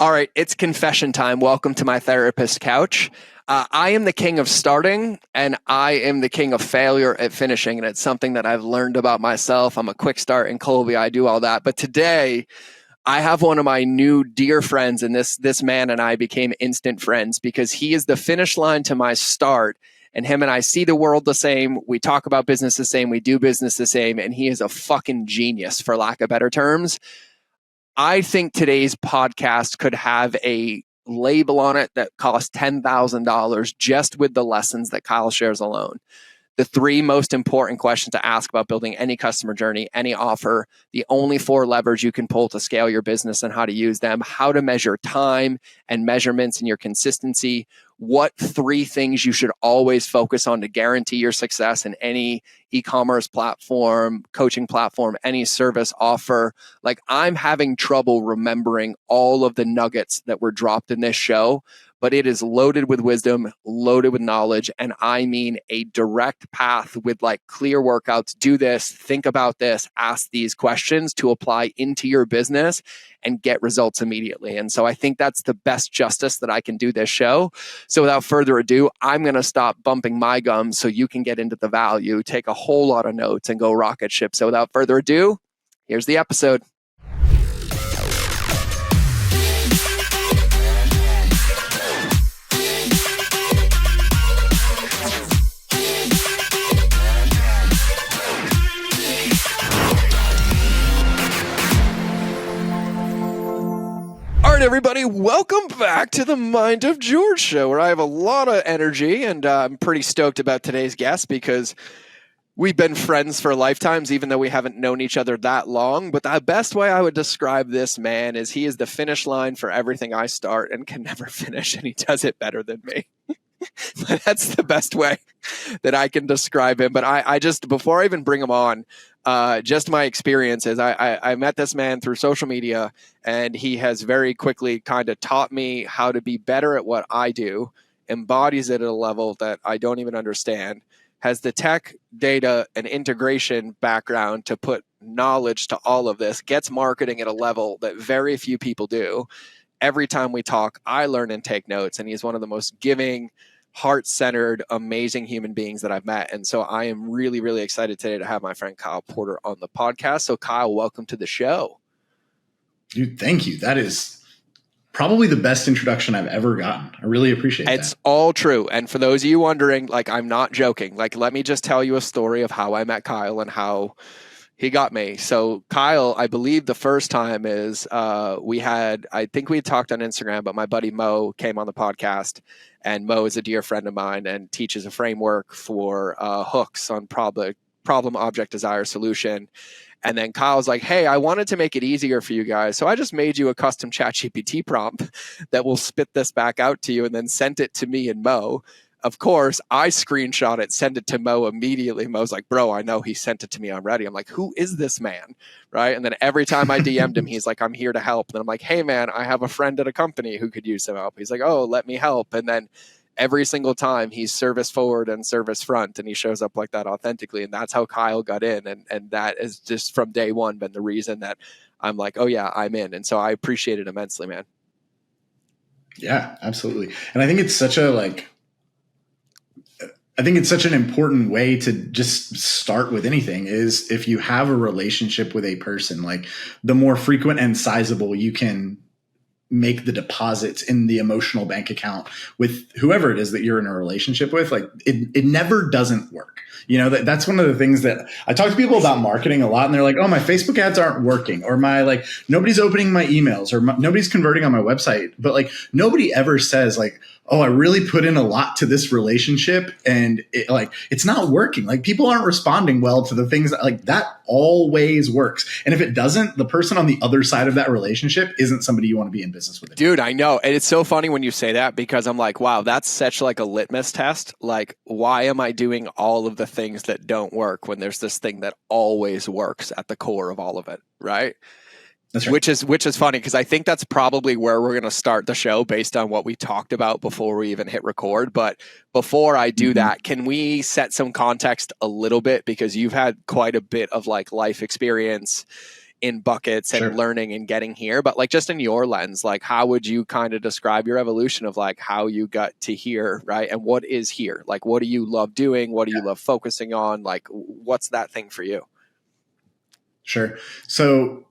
All right, it's confession time. Welcome to my therapist couch. I am the king of starting, and I am the king of failure at finishing, and it's something that I've learned about myself. I'm a quick start in Colby. I do all that. But today, I have one of my new dear friends, and this man and I became instant friends because he is the finish line to my start, and him and I see the world the same. We talk about business the same. We do business the same, and he is a fucking genius, for lack of better terms. I think today's podcast could have a label on it that costs $10,000 just with the lessons that Kyle shares alone. The three most important questions to ask about building any customer journey, any offer, the only four levers you can pull to scale your business and how to use them, how to measure time and measurements and your consistency, what three things you should always focus on to guarantee your success in any e-commerce platform, coaching platform, any service offer. Like, I'm having trouble remembering all of the nuggets that were dropped in this show, but it is loaded with wisdom, loaded with knowledge. And I mean a direct path with like clear workouts. Do this, think about this, ask these questions to apply into your business and get results immediately. And so I think that's the best justice that I can do this show. So without further ado, I'm going to stop bumping my gums so you can get into the value, take a whole lot of notes and go rocket ship. So without further ado, here's the episode. Everybody, welcome back to the Mind of George show, where I have a lot of energy, and I'm pretty stoked about today's guest because we've been friends for lifetimes, even though we haven't known each other that long. But the best way I would describe this man is he is the finish line for everything I start and can never finish, and he does it better than me. That's the best way that I can describe him. But I just, before I even bring him on, just my experiences, I met this man through social media, and he has very quickly kind of taught me how to be better at what I do, embodies it at a level that I don't even understand, has the tech, data, and integration background to put knowledge to all of this, gets marketing at a level that very few people do. Every time we talk, I learn and take notes, and he's one of the most giving, heart-centered, amazing human beings that I've met. And so I am really, really excited today to have my friend Kyle Porter on the podcast. So Kyle, welcome to the show. Dude, thank you. That is probably the best introduction I've ever gotten. I really appreciate that. It's all true. And for those of you wondering, like, I'm not joking. Like, let me just tell you a story of how I met Kyle and how he got me. So Kyle, I believe the first time is I think we talked on Instagram, but my buddy Mo came on the podcast, and Mo is a dear friend of mine and teaches a framework for hooks on problem, object, desire, solution. And then Kyle's like, hey, I wanted to make it easier for you guys, so I just made you a custom ChatGPT prompt that will spit this back out to you, and then sent it to me and Mo. Of course, I screenshot it, send it to Mo immediately. Mo's like, bro, I know he sent it to me already. I'm like, who is this man? Right? And then every time I DM'd him, he's like, I'm here to help. And I'm like, hey, man, I have a friend at a company who could use some help. He's like, oh, let me help. And then every single time he's service forward and service front, and he shows up like that authentically. And that's how Kyle got in. And that is just from day one been the reason that I'm like, oh, yeah, I'm in. And so I appreciate it immensely, man. Yeah, absolutely. And I think it's such an important way to just start with anything is if you have a relationship with a person, like the more frequent and sizable you can make the deposits in the emotional bank account with whoever it is that you're in a relationship with, like it never doesn't work. You know, that's one of the things that I talk to people about marketing a lot, and they're like, oh, my Facebook ads aren't working, or nobody's opening my emails, or nobody's converting on my website. But like, nobody ever says like, oh, I really put in a lot to this relationship and it's not working. Like, people aren't responding well to the things that always works. And if it doesn't, the person on the other side of that relationship isn't somebody you want to be in business with. Dude, I know. And it's so funny when you say that, because I'm like, wow, that's such like a litmus test. Like, why am I doing all of the things that don't work when there's this thing that always works at the core of all of it, right? That's right. Which is funny, because I think that's probably where we're going to start the show based on what we talked about before we even hit record. But before I do that, can we set some context a little bit? Because you've had quite a bit of like life experience in buckets and Sure. learning and getting here. But like, just in your lens, like, how would you kind of describe your evolution of like how you got to here, right? And what is here? Like, what do you love doing? What do you love focusing on? Like, what's that thing for you? Sure. So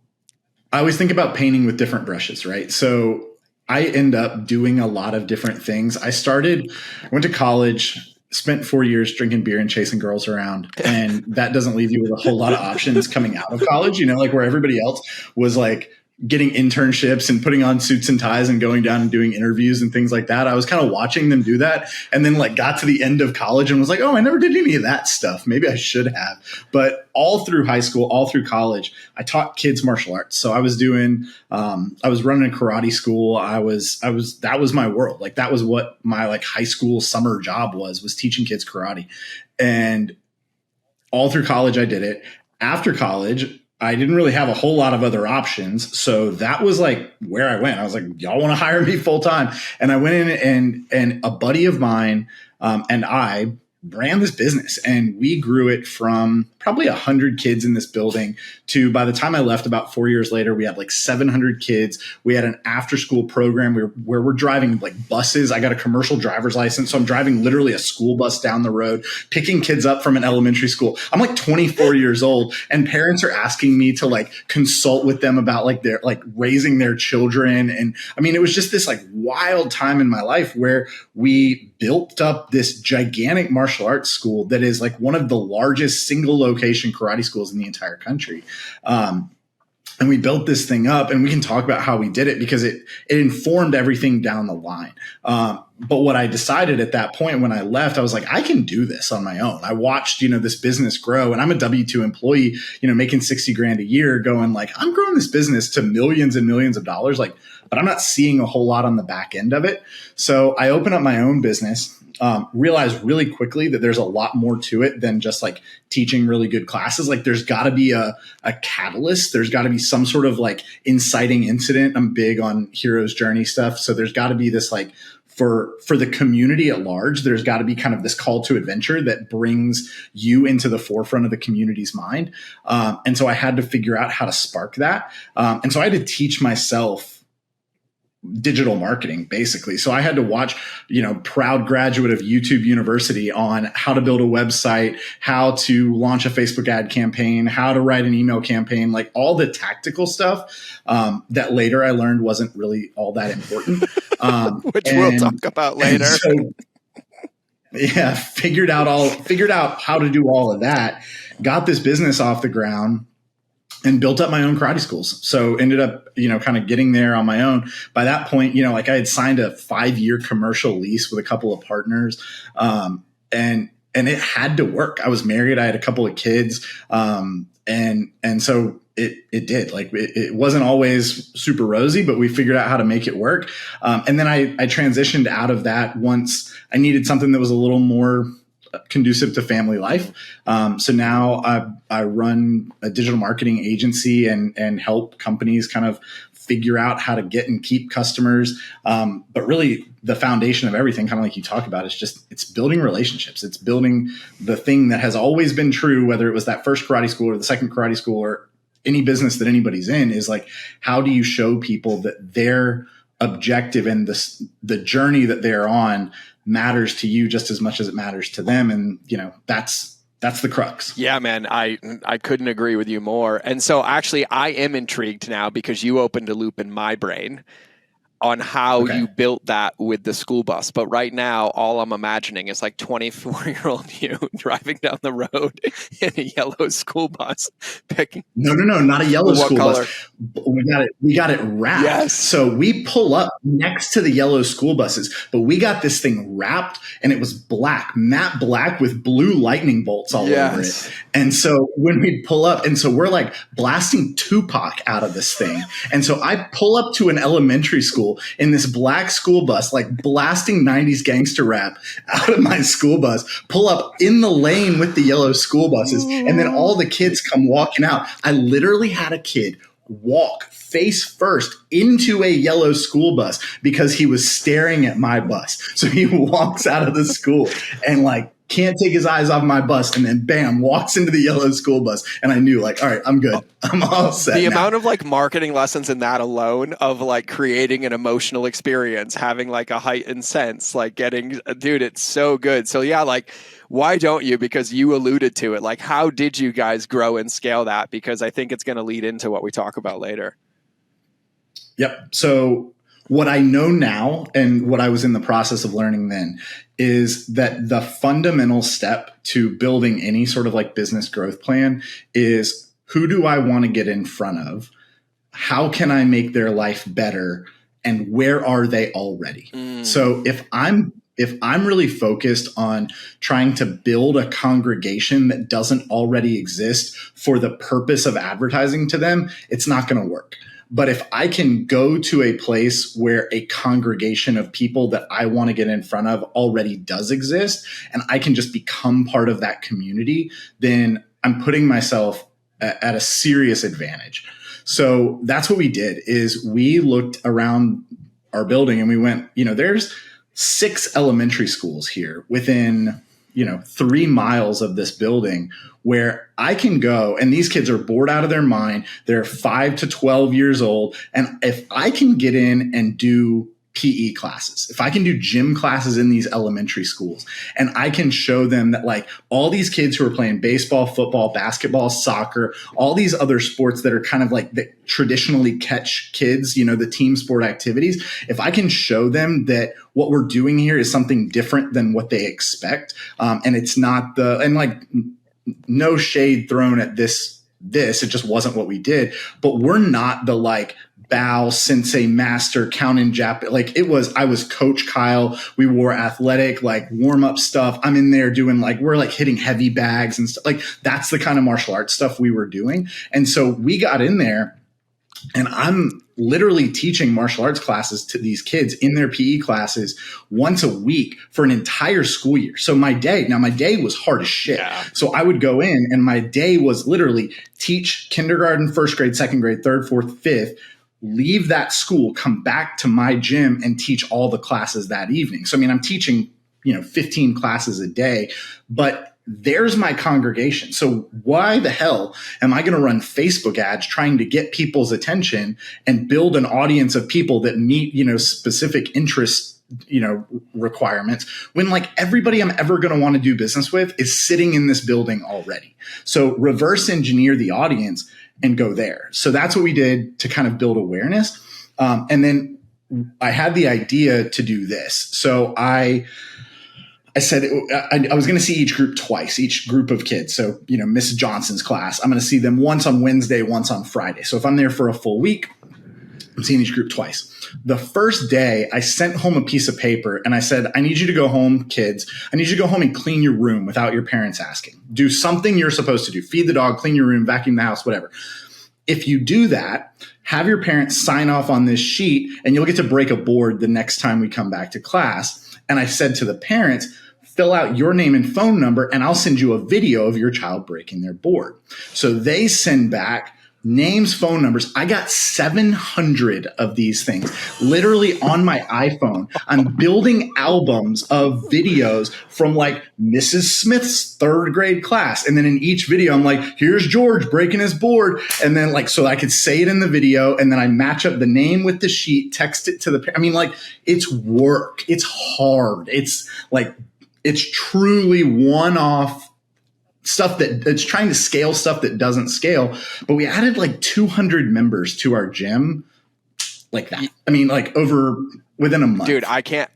I always think about painting with different brushes, right? So I end up doing a lot of different things. I went to college, spent 4 years drinking beer and chasing girls around. And that doesn't leave you with a whole lot of options coming out of college, like where everybody else was like getting internships and putting on suits and ties and going down and doing interviews and things like that. I was kind of watching them do that, and then like got to the end of college and was like, oh, I never did any of that stuff. Maybe I should have. But all through high school, all through college, I taught kids martial arts. So I was doing, I was running a karate school. That was my world. Like that was what my like high school summer job was teaching kids karate. And all through college, I did it. After college, I didn't really have a whole lot of other options. So that was like where I went. I was like, y'all want to hire me full time? And I went in and a buddy of mine and I ran this business, and we grew it from probably 100 kids in this building to, by the time I left about 4 years later, we had like 700 kids. We had an after school program where we're driving like buses. I got a commercial driver's license. So I'm driving literally a school bus down the road, picking kids up from an elementary school. I'm like 24 years old, and parents are asking me to like consult with them about like their like raising their children. And I mean, it was just this like wild time in my life where we built up this gigantic martial arts school that is like one of the largest single location karate schools in the entire country. And we built this thing up, and we can talk about how we did it because it informed everything down the line. But what I decided at that point when I left, I was like, I can do this on my own. I watched, this business grow, and I'm a W-2 employee, making 60 grand a year, going like, I'm growing this business to millions and millions of dollars. Like, but I'm not seeing a whole lot on the back end of it. So I opened up my own business. Realized really quickly that there's a lot more to it than just like teaching really good classes. Like there's got to be a catalyst. There's got to be some sort of like inciting incident. I'm big on hero's journey stuff. So there's got to be this like for the community at large, there's got to be kind of this call to adventure that brings you into the forefront of the community's mind. And so I had to figure out how to spark that. And so I had to teach myself digital marketing, basically. So I had to watch, proud graduate of YouTube University on how to build a website, how to launch a Facebook ad campaign, how to write an email campaign, like all the tactical stuff that later I learned wasn't really all that important. Which we'll talk about later. So, yeah, figured out how to do all of that, got this business off the ground, and built up my own karate schools. So ended up, kind of getting there on my own. By that point, like I had signed a 5-year commercial lease with a couple of partners. And it had to work. I was married. I had a couple of kids. And so it did. Like it wasn't always super rosy, but we figured out how to make it work. And then I transitioned out of that once I needed something that was a little more conducive to family life. So now I run a digital marketing agency and help companies kind of figure out how to get and keep customers. But really the foundation of everything, kind of like you talk about, it's building relationships. It's building the thing that has always been true, whether it was that first karate school or the second karate school or any business that anybody's in, is like, how do you show people that their objective and the journey that they're on matters to you just as much as it matters to them. And, that's the crux. Yeah, man, I couldn't agree with you more. And so actually I am intrigued now because you opened a loop in my brain on how you built that with the school bus. But right now, all I'm imagining is like 24-year-old you driving down the road in a yellow school bus, picking. No, not a yellow school color? Bus. We got it wrapped. Yes. So we pull up next to the yellow school buses, but we got this thing wrapped, and it was black, matte black with blue lightning bolts all over it. And so when we pull up, and so we're like blasting Tupac out of this thing. And so I pull up to an elementary school in this black school bus, like blasting 90s gangster rap out of my school bus, pull up in the lane with the yellow school buses, and then all the kids come walking out. I literally had a kid walk face first into a yellow school bus because he was staring at my bus. So he walks out of the school and like can't take his eyes off my bus, and then bam, walks into the yellow school bus. And I knew, like, all right, I'm good. I'm all set. The now. amount of like marketing lessons in that alone of like creating an emotional experience, having like a heightened sense, like getting, dude, it's so good. So yeah, like, why don't you? Because you alluded to it. Like, how did you guys grow and scale that? Because I think it's going to lead into what we talk about later. Yep. So what I know now and what I was in the process of learning then is that the fundamental step to building any sort of like business growth plan is, who do I want to get in front of? How can I make their life better? And where are they already? So if I'm really focused on trying to build a congregation that doesn't already exist for the purpose of advertising to them, it's not going to work. But if I can go to a place where a congregation of people that I want to get in front of already does exist, and I can just become part of that community, then I'm putting myself at a serious advantage. So that's what we did, is we looked around our building and we went, there's 6 elementary schools here within, 3 miles of this building, where I can go, and these kids are bored out of their mind. They're 5 to 12 years old. And if I can get in and do PE classes, if I can do gym classes in these elementary schools, and I can show them that, like, all these kids who are playing baseball, football, basketball, soccer, all these other sports that are kind of like that traditionally catch kids, the team sport activities, if I can show them that what we're doing here is something different than what they expect, and it's not no shade thrown at this, it just wasn't what we did, but we're not the like bow sensei master count in Jap. Like I was Coach Kyle. We wore athletic, like warm up stuff. I'm in there doing we're like hitting heavy bags and stuff. Like that's the kind of martial arts stuff we were doing. And so we got in there, and I'm literally teaching martial arts classes to these kids in their PE classes once a week for an entire school year. So my day was hard as shit. Yeah. So I would go in, and my day was literally teach kindergarten, first grade, second grade, third, fourth, fifth, leave that school, come back to my gym and teach all the classes that evening. So, I'm teaching, 15 classes a day, but there's my congregation. So why the hell am I going to run Facebook ads trying to get people's attention and build an audience of people that meet, specific interests, requirements, when like everybody I'm ever going to want to do business with is sitting in this building already? So reverse engineer the audience and go there. So that's what we did to kind of build awareness. And then I had the idea to do this. So I said I was going to see each group twice, each group of kids. So, Miss Johnson's class, I'm going to see them once on Wednesday, once on Friday. So if I'm there for a full week, I'm seeing each group twice. The first day, I sent home a piece of paper and I said, I need you to go home, kids. I need you to go home and clean your room without your parents asking. Do something you're supposed to do. Feed the dog, clean your room, vacuum the house, whatever. If you do that, have your parents sign off on this sheet and you'll get to break a board the next time we come back to class. And I said to the parents, fill out your name and phone number and I'll send you a video of your child breaking their board. So they send back names, phone numbers. I got 700 of these things literally on my iPhone. I'm building albums of videos from like Mrs. Smith's 3rd grade class. And then in each video, I'm like, here's George breaking his board. And then so I could say it in the video. And then I match up the name with the sheet, text it to the, it's work. It's hard. It's truly one-off stuff that's trying to scale stuff that doesn't scale. But we added like 200 members to our gym like that. Over within a month. Dude, I can't,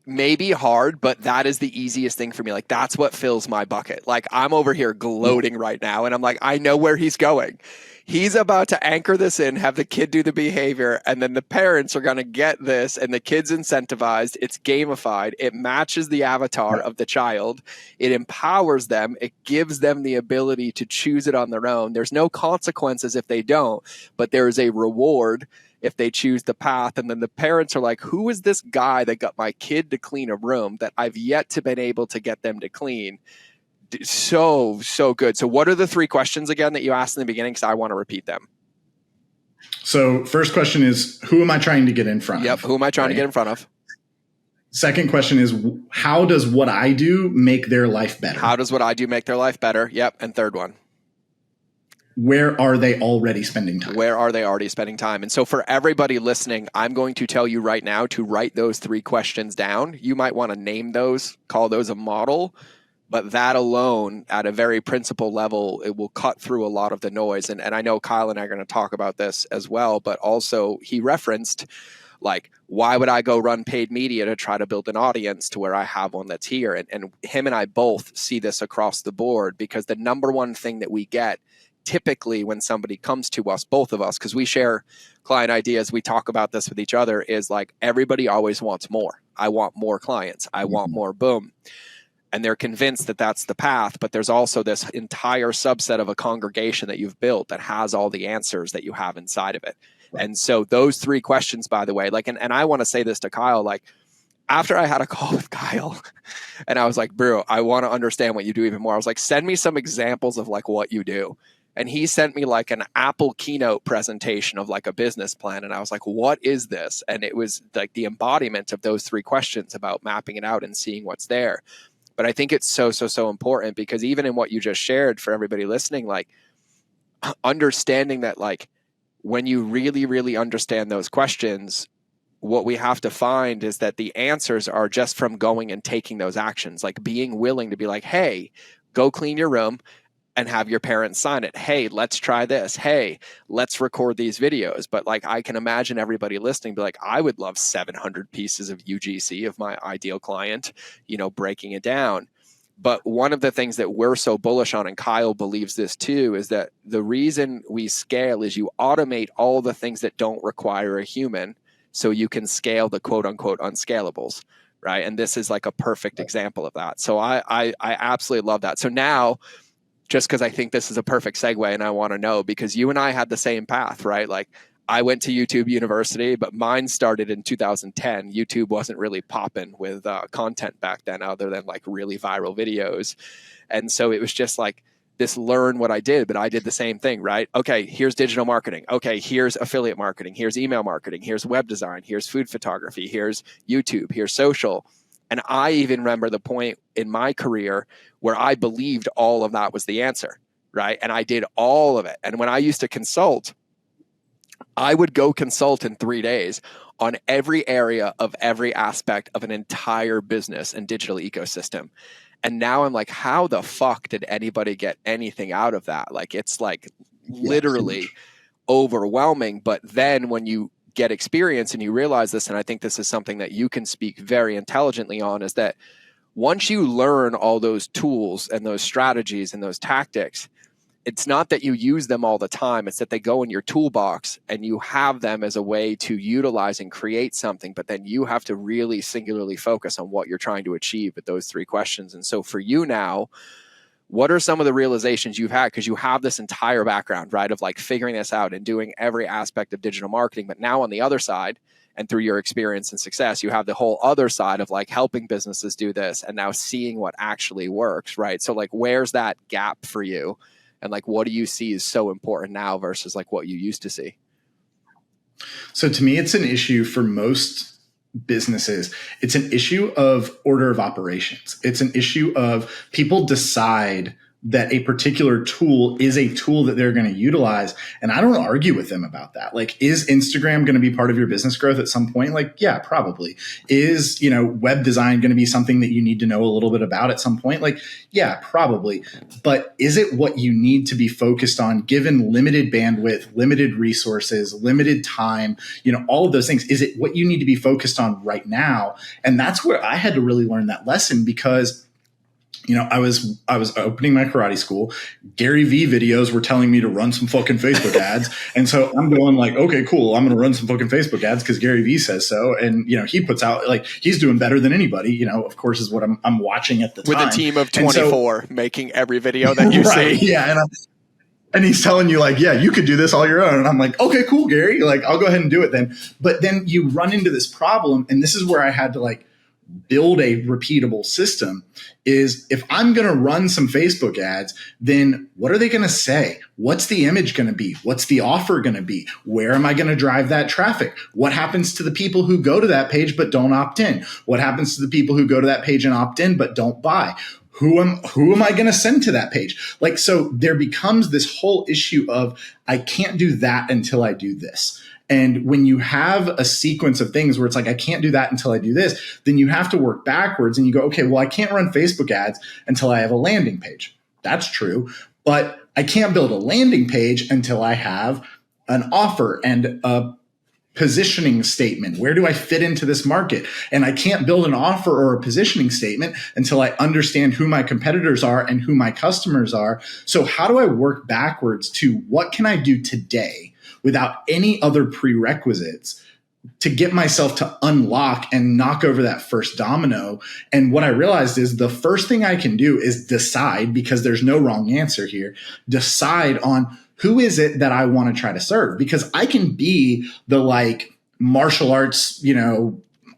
maybe hard, but that is the easiest thing for me. Like, that's what fills my bucket. Like, I'm over here gloating right now, and I'm like, I know where he's going. He's about to anchor this in, have the kid do the behavior, and then the parents are going to get this, and the kid's incentivized. It's gamified. It matches the avatar of the child. It empowers them. It gives them the ability to choose it on their own. There's no consequences if they don't, but there is a reward if they choose the path. And then the parents are like, who is this guy that got my kid to clean a room that I've yet to been able to get them to clean? So good. So what are the 3 questions again that you asked in the beginning? Because I want to repeat them. So first question is, who am I trying to get in front of? Yep. Who am I trying to get in front of? Second question is, how does what I do make their life better? How does what I do make their life better? Yep. And third one, where are they already spending time? Where are they already spending time? And so for everybody listening, I'm going to tell you right now to write those 3 questions down. You might want to name those, call those a model, but that alone at a very principal level, it will cut through a lot of the noise. And I know Kyle and I are going to talk about this as well, but also he referenced, like, why would I go run paid media to try to build an audience to where I have one that's here? And him and I both see this across the board, because the number one thing that we get typically when somebody comes to us, both of us, because we share client ideas, we talk about this with each other, is like, everybody always wants more. I want more clients. I want more, boom. And they're convinced that that's the path, but there's also this entire subset of a congregation that you've built that has all the answers that you have inside of it. Right. And so those 3 questions, by the way, like, and I want to say this to Kyle, like, after I had a call with Kyle and I was like, bro, I want to understand what you do even more. I was like, send me some examples of like what you do. And he sent me like an Apple keynote presentation of like a business plan. And I was like, what is this? And it was like the embodiment of those 3 questions about mapping it out and seeing what's there. But I think it's so important, because even in what you just shared, for everybody listening, like, understanding that, like, when you really, really understand those questions, what we have to find is that the answers are just from going and taking those actions, like being willing to be like, hey, go clean your room and have your parents sign it. Hey, let's try this. Hey, let's record these videos. But like, I can imagine everybody listening be like, I would love 700 pieces of UGC of my ideal client, you know, breaking it down. But one of the things that we're so bullish on, and Kyle believes this too, is that the reason we scale is you automate all the things that don't require a human, so you can scale the quote unquote unscalables, right? And this is like a perfect example of that. So I absolutely love that. So now, just because I think this is a perfect segue, and I want to know, because you and I had the same path, right? Like, I went to YouTube University, but mine started in 2010. YouTube wasn't really popping with content back then, other than like really viral videos. And so it was just like this, learn what I did, but I did the same thing, right? Okay, here's digital marketing. Okay, here's affiliate marketing. Here's email marketing. Here's web design. Here's food photography. Here's YouTube. Here's social. And I even remember the point in my career where I believed all of that was the answer, right? And I did all of it. And when I used to consult, I would go consult in 3 days on every area of every aspect of an entire business and digital ecosystem. And now I'm like, how the fuck did anybody get anything out of that? Like, it's like literally overwhelming. But then when you get experience and you realize this, and I think this is something that you can speak very intelligently on, is that once you learn all those tools and those strategies and those tactics, it's not that you use them all the time. It's that they go in your toolbox and you have them as a way to utilize and create something, but then you have to really singularly focus on what you're trying to achieve with those 3 questions. And so for you now, what are some of the realizations you've had? Because you have this entire background, right, of like figuring this out and doing every aspect of digital marketing. But now on the other side, and through your experience and success, you have the whole other side of like helping businesses do this and now seeing what actually works, right? So like, where's that gap for you? And like, what do you see is so important now versus like what you used to see? So to me, it's an issue for most businesses. It's an issue of order of operations. It's an issue of people decide that a particular tool is a tool that they're going to utilize. And I don't argue with them about that. Like, is Instagram going to be part of your business growth at some point? Like, yeah, probably. Is, web design going to be something that you need to know a little bit about at some point? Like, yeah, probably. But is it what you need to be focused on given limited bandwidth, limited resources, limited time, all of those things? Is it what you need to be focused on right now? And that's where I had to really learn that lesson, because I was opening my karate school. Gary Vee videos were telling me to run some fucking Facebook ads. And so I'm going like, okay, cool. I'm going to run some fucking Facebook ads because Gary Vee says so. And, he puts out like, he's doing better than anybody, of course, is what I'm watching at the time. With a team of 24 making every video that you right, see. Yeah. And he's telling you like, yeah, you could do this all your own. And I'm like, okay, cool, Gary. Like, I'll go ahead and do it then. But then you run into this problem. And this is where I had to like build a repeatable system is if I'm going to run some Facebook ads, then what are they going to say? What's the image going to be? What's the offer going to be? Where am I going to drive that traffic? What happens to the people who go to that page but don't opt in? What happens to the people who go to that page and opt in but don't buy? Who am I going to send to that page? Like, so there becomes this whole issue of I can't do that until I do this. And when you have a sequence of things where it's like, I can't do that until I do this, then you have to work backwards and you go, okay, well, I can't run Facebook ads until I have a landing page. That's true. But I can't build a landing page until I have an offer and a positioning statement. Where do I fit into this market? And I can't build an offer or a positioning statement until I understand who my competitors are and who my customers are. So how do I work backwards to what can I do today without any other prerequisites to get myself to unlock and knock over that first domino? And what I realized is the first thing I can do is decide, because there's no wrong answer here, decide on who is it that I want to try to serve? Because I can be the like martial arts,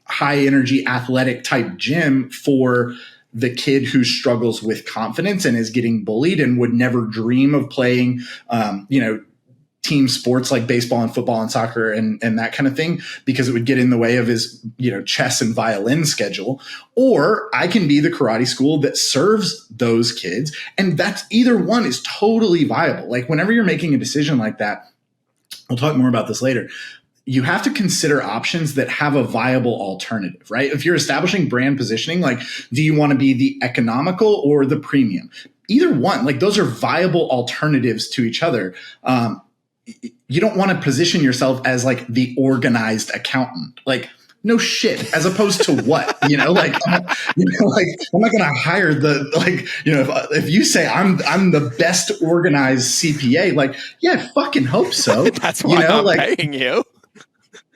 high energy athletic type gym for the kid who struggles with confidence and is getting bullied and would never dream of playing, team sports like baseball and football and soccer and that kind of thing, because it would get in the way of his, chess and violin schedule. Or I can be the karate school that serves those kids. And that's either one is totally viable. Like whenever you're making a decision like that, we'll talk more about this later. You have to consider options that have a viable alternative, right? If you're establishing brand positioning, like, do you want to be the economical or the premium? Either one, like those are viable alternatives to each other. You don't want to position yourself as like the organized accountant, like no shit, as opposed to what, I'm not going to hire if you say I'm the best organized CPA, like, yeah, I fucking hope so. That's why I'm paying you.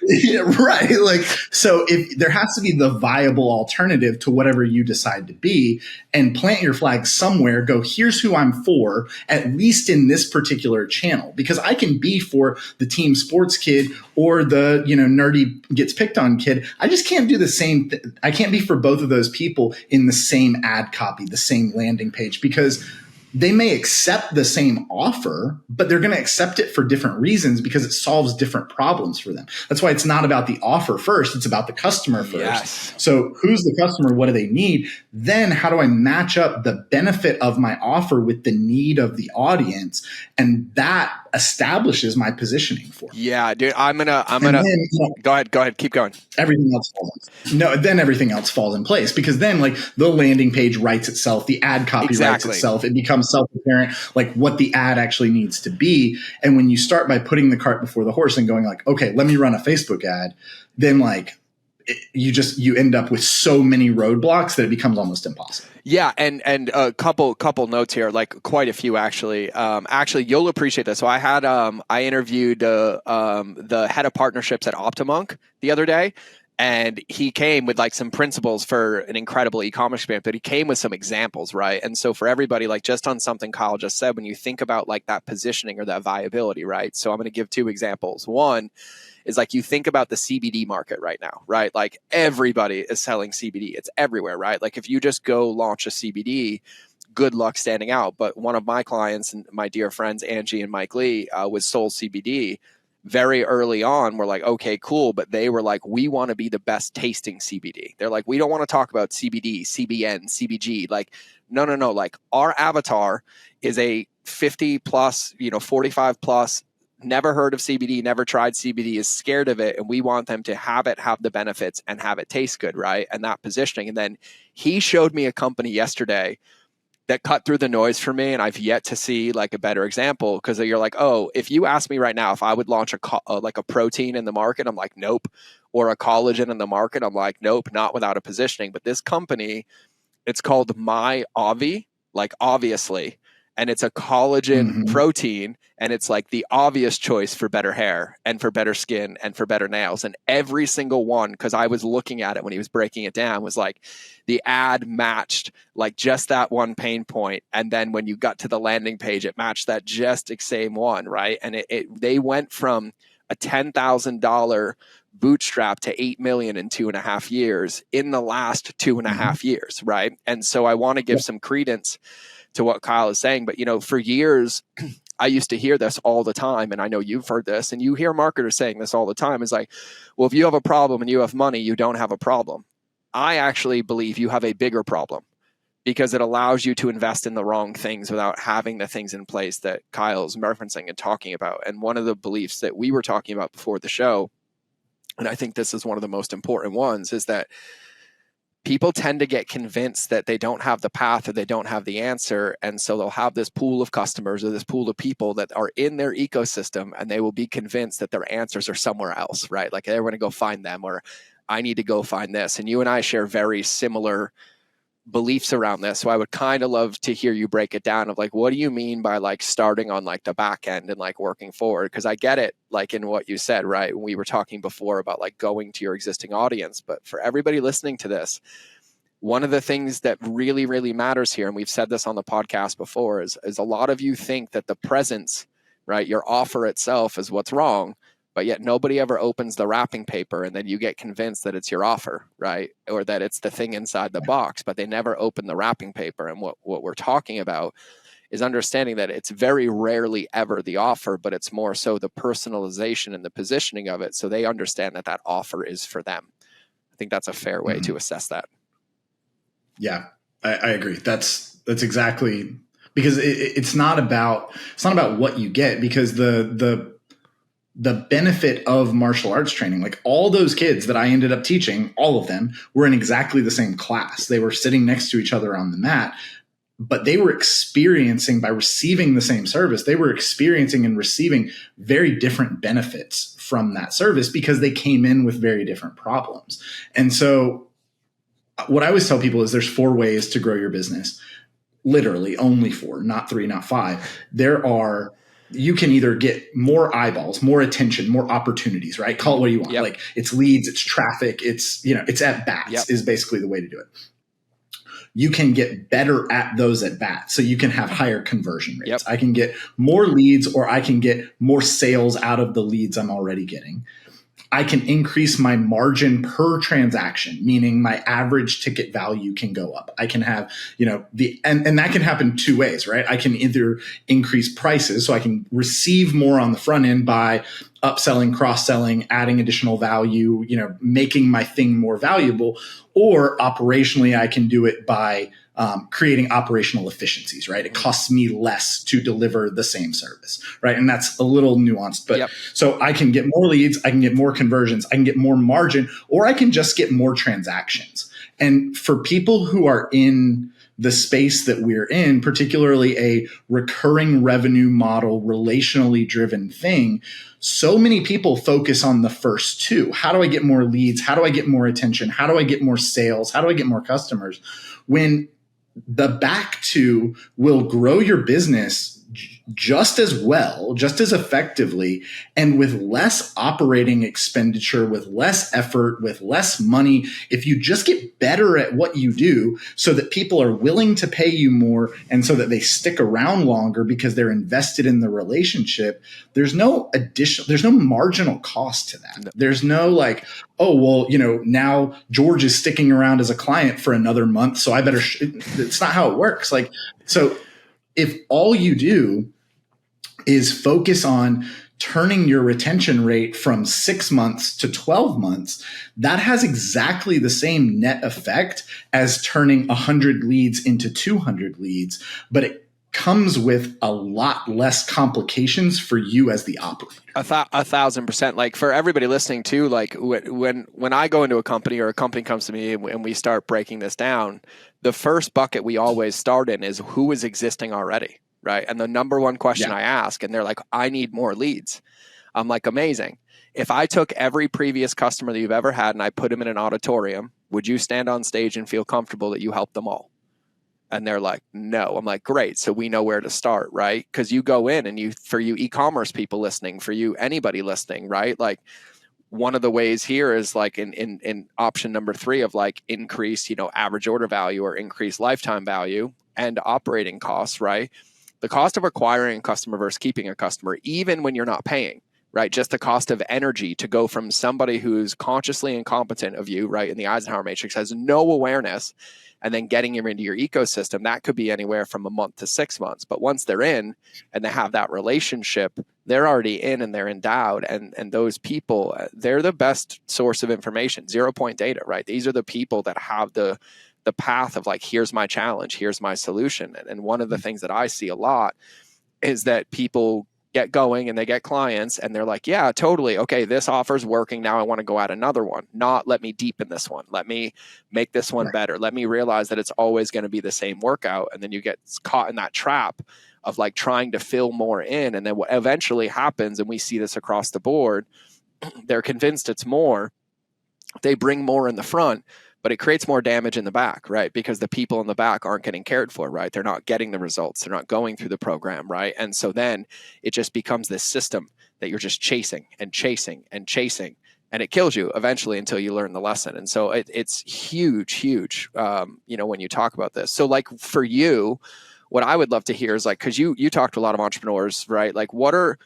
Yeah, right. Like, so if there has to be the viable alternative to whatever you decide to be, and plant your flag somewhere, go, here's who I'm for, at least in this particular channel, because I can be for the team sports kid or the, nerdy gets picked on kid. I just can't do the same. I can't be for both of those people in the same ad copy, the same landing page, because they may accept the same offer, but they're going to accept it for different reasons because it solves different problems for them. That's why it's not about the offer first. It's about the customer first. Yes. So who's the customer? What do they need? Then how do I match up the benefit of my offer with the need of the audience? And that establishes my positioning for them. Yeah, dude, I'm gonna go ahead. Keep going. Everything else falls in place, because then like the landing page writes itself, the ad copy writes itself. It becomes self-apparent, like what the ad actually needs to be. And when you start by putting the cart before the horse and going like, okay, let me run a Facebook ad, then like you end up with so many roadblocks that it becomes almost impossible. Yeah, and a couple notes here, like quite a few actually. Actually, you'll appreciate this. So I interviewed the head of partnerships at Optimonk the other day, and he came with like some principles for an incredible e-commerce experience, but he came with some examples, right? And so for everybody, like just on something Kyle just said, when you think about like that positioning or that viability, right? So I'm going to give two examples. One is like you think about the CBD market right now, right? Like everybody is selling CBD. It's everywhere, right? Like if you just go launch a CBD, good luck standing out. But one of my clients and my dear friends, Angie and Mike Lee, was sold CBD very early on. We're like, okay, cool. But they were like, we want to be the best tasting CBD. They're like, we don't want to talk about CBD, CBN, CBG. Like, no. Like our avatar is a 50 plus, 45 plus, never heard of CBD, never tried CBD, is scared of it. And we want them to have the benefits and have it taste good, right? And that positioning. And then he showed me a company yesterday that cut through the noise for me. And I've yet to see like a better example, because you're like, oh, if you ask me right now, if I would launch like a protein in the market, I'm like, nope. Or a collagen in the market, I'm like, nope, not without a positioning. But this company, it's called MyAvi, like obviously. And it's a collagen protein, and it's like the obvious choice for better hair and for better skin and for better nails. And every single one, because I was looking at it when he was breaking it down, was like the ad matched like just that one pain point. And then when you got to the landing page, it matched that just same one, right? And they went from a $10,000 bootstrapped to 8 million in 2.5 years in the last 2.5 years, right? And so I want to give some credence to what Kyle is saying. But, for years, I used to hear this all the time, and I know you've heard this, and you hear marketers saying this all the time, is like, well, if you have a problem and you have money, you don't have a problem. I actually believe you have a bigger problem, because it allows you to invest in the wrong things without having the things in place that Kyle's referencing and talking about. And one of the beliefs that we were talking about before the show, and I think this is one of the most important ones, is that people tend to get convinced that they don't have the path or they don't have the answer. And so they'll have this pool of customers or this pool of people that are in their ecosystem, and they will be convinced that their answers are somewhere else, right? Like they're going to go find them, or I need to go find this. And you and I share very similar beliefs around this. So I would kind of love to hear you break it down of like, what do you mean by like starting on like the back end and like working forward? Because I get it, like in what you said, right? When we were talking before about like going to your existing audience, but for everybody listening to this, one of the things that really, really matters here, and we've said this on the podcast before, is a lot of you think that the presence, right, your offer itself is what's wrong, but yet nobody ever opens the wrapping paper, and then you get convinced that it's your offer, right? Or that it's the thing inside the box, but they never open the wrapping paper. And what we're talking about is understanding that it's very rarely ever the offer, but it's more so the personalization and the positioning of it, so they understand that that offer is for them. I think that's a fair way to assess that. Yeah, I agree. That's exactly, because it's not about what you get, because the benefit of martial arts training, like all those kids that I ended up teaching, all of them were in exactly the same class. They were sitting next to each other on the mat, but they were experiencing, by receiving the same service, they were experiencing and receiving very different benefits from that service, because they came in with very different problems. And so what I always tell people is there's 4 ways to grow your business. Literally only 4, not 3, not 5. You can either get more eyeballs, more attention, more opportunities, right? Call it what you want. Yep. Like it's leads, it's traffic, it's at bats is basically the way to do it. You can get better at those at bats, so you can have higher conversion rates. Yep. I can get more leads, or I can get more sales out of the leads I'm already getting. I can increase my margin per transaction, meaning my average ticket value can go up. I can have, and that can happen 2 ways, right? I can either increase prices, so I can receive more on the front end by upselling, cross-selling, adding additional value, making my thing more valuable, or operationally, I can do it by creating operational efficiencies, right? It costs me less to deliver the same service, right? And that's a little nuanced, but so I can get more leads, I can get more conversions, I can get more margin, or I can just get more transactions. And for people who are in the space that we're in, particularly a recurring revenue model, relationally driven thing, so many people focus on the first 2. How do I get more leads? How do I get more attention? How do I get more sales? How do I get more customers? When the back 2 will grow your business just as well, just as effectively, and with less operating expenditure, with less effort, with less money. If you just get better at what you do, so that people are willing to pay you more, and so that they stick around longer because they're invested in the relationship, there's no marginal cost to that. There's no like, oh, well, now George is sticking around as a client for another month, so I better, it's not how it works. Like, so if all you do is focus on turning your retention rate from 6 months to 12 months, that has exactly the same net effect as turning 100 leads into 200 leads, but it comes with a lot less complications for you as the operator. 1,000%. Like for everybody listening too, like when I go into a company or a company comes to me and we start breaking this down, the first bucket we always start in is who is existing already, right? And the number one question I ask, and they're like, I need more leads. I'm like, amazing. If I took every previous customer that you've ever had and I put them in an auditorium, would you stand on stage and feel comfortable that you helped them all? And they're like, no. I'm like, great. So we know where to start, right? Because you go in and for you e-commerce people listening, for you anybody listening, right? Like one of the ways here is like in option number 3 of like increase, average order value or increase lifetime value and operating costs, right? The cost of acquiring a customer versus keeping a customer, even when you're not paying, right? Just the cost of energy to go from somebody who's consciously incompetent of you, right, in the Eisenhower matrix, has no awareness, and then getting them into your ecosystem, that could be anywhere from a month to 6 months. But once they're in and they have that relationship, they're already in and they're endowed. And those people, they're the best source of information, 0 point data, right? These are the people that have the path of like, here's my challenge, here's my solution. And one of the things that I see a lot is that people get going and they get clients and they're like, yeah, totally. Okay, this offer's working. Now I want to go add another one. Not let me deepen this one. Let me make this one better. Let me realize that it's always going to be the same workout. And then you get caught in that trap of like trying to fill more in. And then what eventually happens, and we see this across the board, they're convinced it's more. They bring more in the front, but it creates more damage in the back, right? Because the people in the back aren't getting cared for, right? They're not getting the results. They're not going through the program, right? And so then it just becomes this system that you're just chasing and chasing and chasing, and it kills you eventually until you learn the lesson. And so it's huge, when you talk about this. So like for you, what I would love to hear is like, because you talk to a lot of entrepreneurs, right? Like what are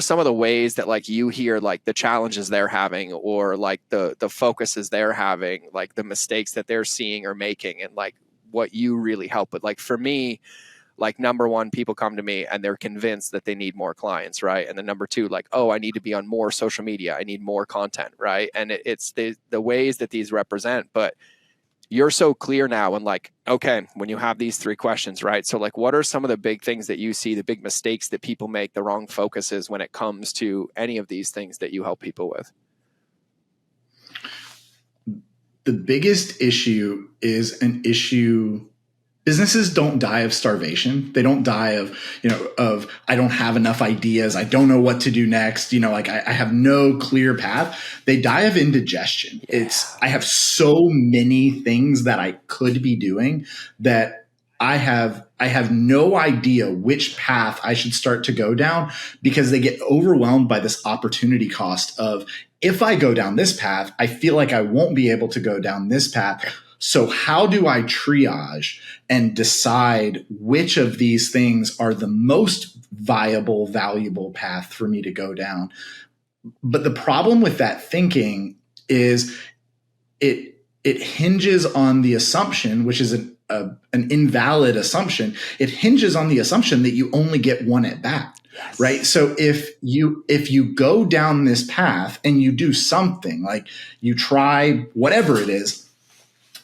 some of the ways that like you hear like the challenges they're having, or like the focuses they're having, like the mistakes that they're seeing or making, and like what you really help with? Like for me, like number one, people come to me and they're convinced that they need more clients, right? And then number two, like, oh, I need to be on more social media. I need more content, right? And it's the ways that these represent, but you're so clear now. And like, okay, when you have these three questions, right? So like, what are some of the big things that you see, the big mistakes that people make, the wrong focuses when it comes to any of these things that you help people with? The biggest issue is an issue. Businesses don't die of starvation. They don't die of, I don't have enough ideas. I don't know what to do next. I have no clear path. They die of indigestion. Yeah. I have so many things that I could be doing that I have no idea which path I should start to go down, because they get overwhelmed by this opportunity cost of, if I go down this path, I feel like I won't be able to go down this path. So how do I triage and decide which of these things are the most viable, valuable path for me to go down? But the problem with that thinking is it hinges on the assumption, which is an invalid assumption. It hinges on the assumption that you only get one at bat. Yes. Right. So if you go down this path and you do something, like you try whatever it is,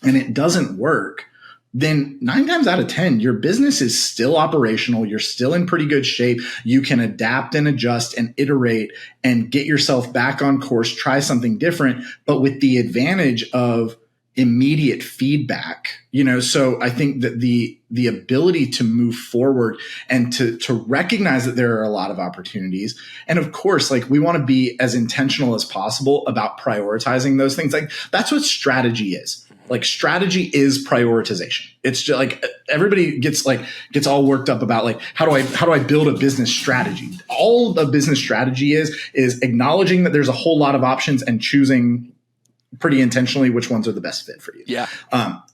and it doesn't work, then 9 times out of 10, your business is still operational. You're still in pretty good shape. You can adapt and adjust and iterate and get yourself back on course, try something different, but with the advantage of immediate feedback. So I think that the ability to move forward and to recognize that there are a lot of opportunities. And of course, like, we want to be as intentional as possible about prioritizing those things. Like, that's what strategy is. Like, strategy is prioritization. It's just like, everybody gets all worked up about like, how do I build a business strategy? All a business strategy is acknowledging that there's a whole lot of options and choosing pretty intentionally which ones are the best fit for you. Yeah.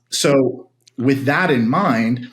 So with that in mind,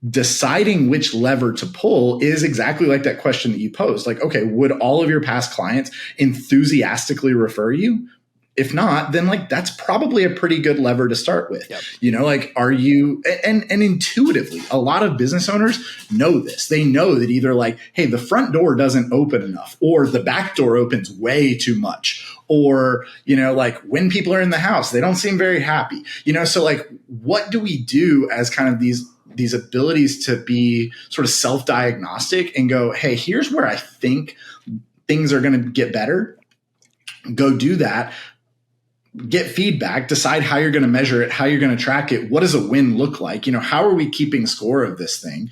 deciding which lever to pull is exactly like that question that you posed. Like, okay, would all of your past clients enthusiastically refer you? If not, then like, that's probably a pretty good lever to start with. Yep. Are you, and intuitively, a lot of business owners know this. They know that either like, hey, the front door doesn't open enough, or the back door opens way too much, or, like, when people are in the house, they don't seem very happy, so like, what do we do as kind of these abilities to be sort of self-diagnostic and go, hey, here's where I think things are going to get better. Go do that. Get feedback, decide how you're going to measure it, how you're going to track it. What does a win look like? How are we keeping score of this thing?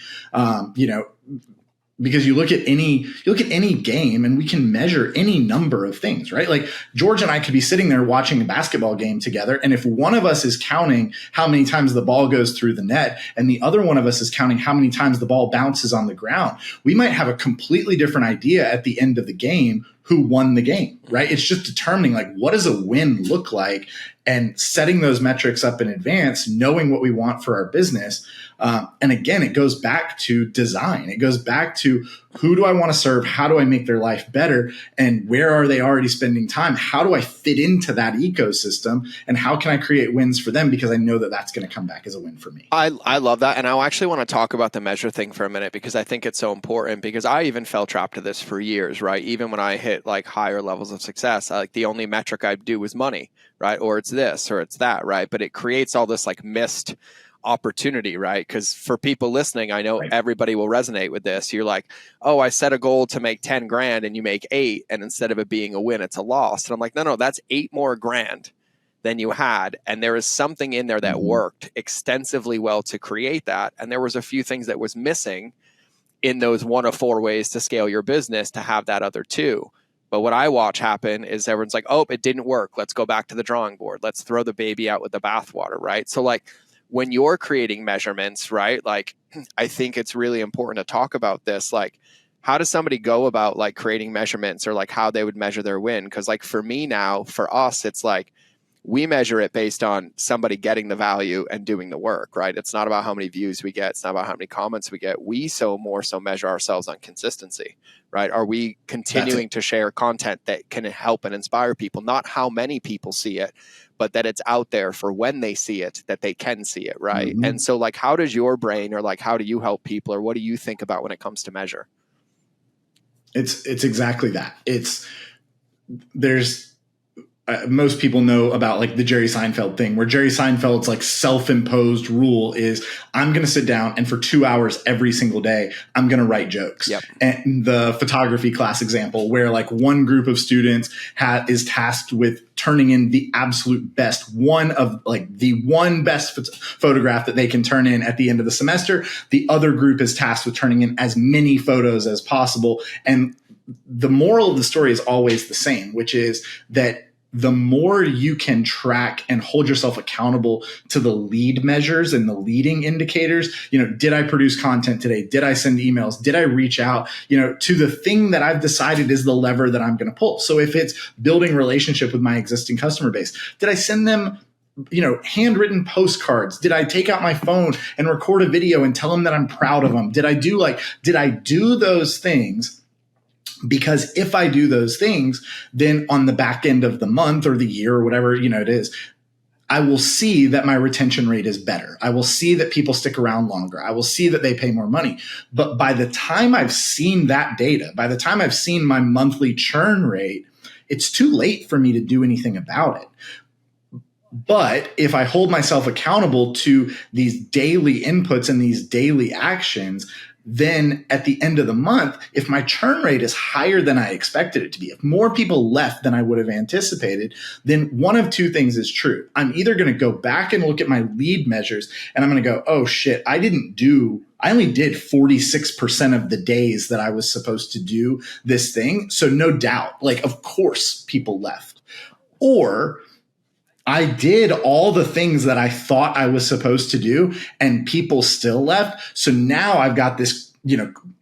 Because you look at any game and we can measure any number of things, right? Like, George and I could be sitting there watching a basketball game together, and if one of us is counting how many times the ball goes through the net and the other one of us is counting how many times the ball bounces on the ground, we might have a completely different idea at the end of the game who won the game, right? It's just determining like, what does a win look like, and setting those metrics up in advance, knowing what we want for our business. And again, it goes back to design. It goes back to, who do I want to serve? How do I make their life better? And where are they already spending time? How do I fit into that ecosystem? And how can I create wins for them? Because I know that that's going to come back as a win for me. I love that. And I actually want to talk about the measure thing for a minute, because I think it's so important, because I even fell trapped to this for years, right? Even when I hit like higher levels of success, like the only metric I do was money, right? Or it's this or it's that, right? But it creates all this like missed opportunity, right? Because for people listening, I know everybody will resonate with this. You're like, oh, I set a goal to make 10 grand and you make 8. And instead of it being a win, it's a loss. And I'm like, no, that's 8 more grand than you had. And there is something in there that worked extensively well to create that. And there was a few things that was missing in those 1 of 4 ways to scale your business to have that other 2. But what I watch happen is everyone's like, oh, it didn't work. Let's go back to the drawing board. Let's throw the baby out with the bathwater, right? So like, when you're creating measurements, right? Like, I think it's really important to talk about this. Like, how does somebody go about like creating measurements, or like how they would measure their win? Because like for me now, for us, it's like, we measure it based on somebody getting the value and doing the work, right? It's not about how many views we get. It's not about how many comments we get. We more so measure ourselves on consistency, right? Are we continuing to share content that can help and inspire people? Not how many people see it, but that it's out there for when they see it, that they can see it, right? Mm-hmm. And so like, how does your brain, or like, how do you help people, or what do you think about when it comes to measure? It's exactly that. Most people know about like the Jerry Seinfeld thing, where Jerry Seinfeld's like self-imposed rule is, I'm going to sit down and for 2 hours every single day, I'm going to write jokes. Yep. And the photography class example, where like one group of students is tasked with turning in the absolute best, one best photograph that they can turn in at the end of the semester. The other group is tasked with turning in as many photos as possible. And the moral of the story is always the same, which is that the more you can track and hold yourself accountable to the lead measures and the leading indicators, did I produce content today? Did I send emails? Did I reach out, to the thing that I've decided is the lever that I'm going to pull? So if it's building relationship with my existing customer base, did I send them handwritten postcards? Did I take out my phone and record a video and tell them that I'm proud of them? Did I do those things? Because if I do those things, then on the back end of the month or the year or whatever, it is, I will see that my retention rate is better. I will see that people stick around longer. I will see that they pay more money. But by the time I've seen that data, by the time I've seen my monthly churn rate, it's too late for me to do anything about it. But if I hold myself accountable to these daily inputs and these daily actions, then at the end of the month, if my churn rate is higher than I expected it to be, if more people left than I would have anticipated, then one of 2 things is true. I'm either going to go back and look at my lead measures and I'm going to go, oh shit, I only did 46% of the days that I was supposed to do this thing. So no doubt, like, of course people left. Or I did all the things that I thought I was supposed to do and people still left. So now I've got this,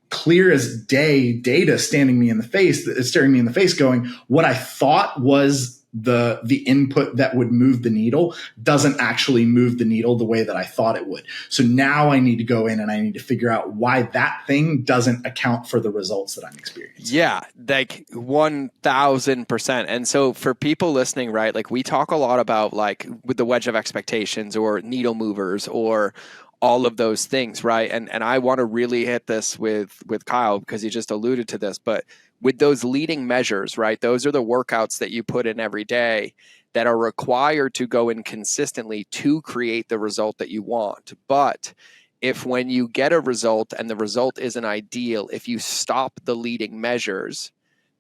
clear as day data staring me in the face going, what I thought was the input that would move the needle doesn't actually move the needle the way that I thought it would. So now I need to go in and I need to figure out why that thing doesn't account for the results that I'm experiencing. Yeah, like 1000%. And so for people listening, right, like we talk a lot about like with the wedge of expectations or needle movers or all of those things, right? And I want to really hit this with Kyle because he just alluded to this, but with those leading measures, right? Those are the workouts that you put in every day that are required to go in consistently to create the result that you want. But if when you get a result and the result isn't ideal, if you stop the leading measures,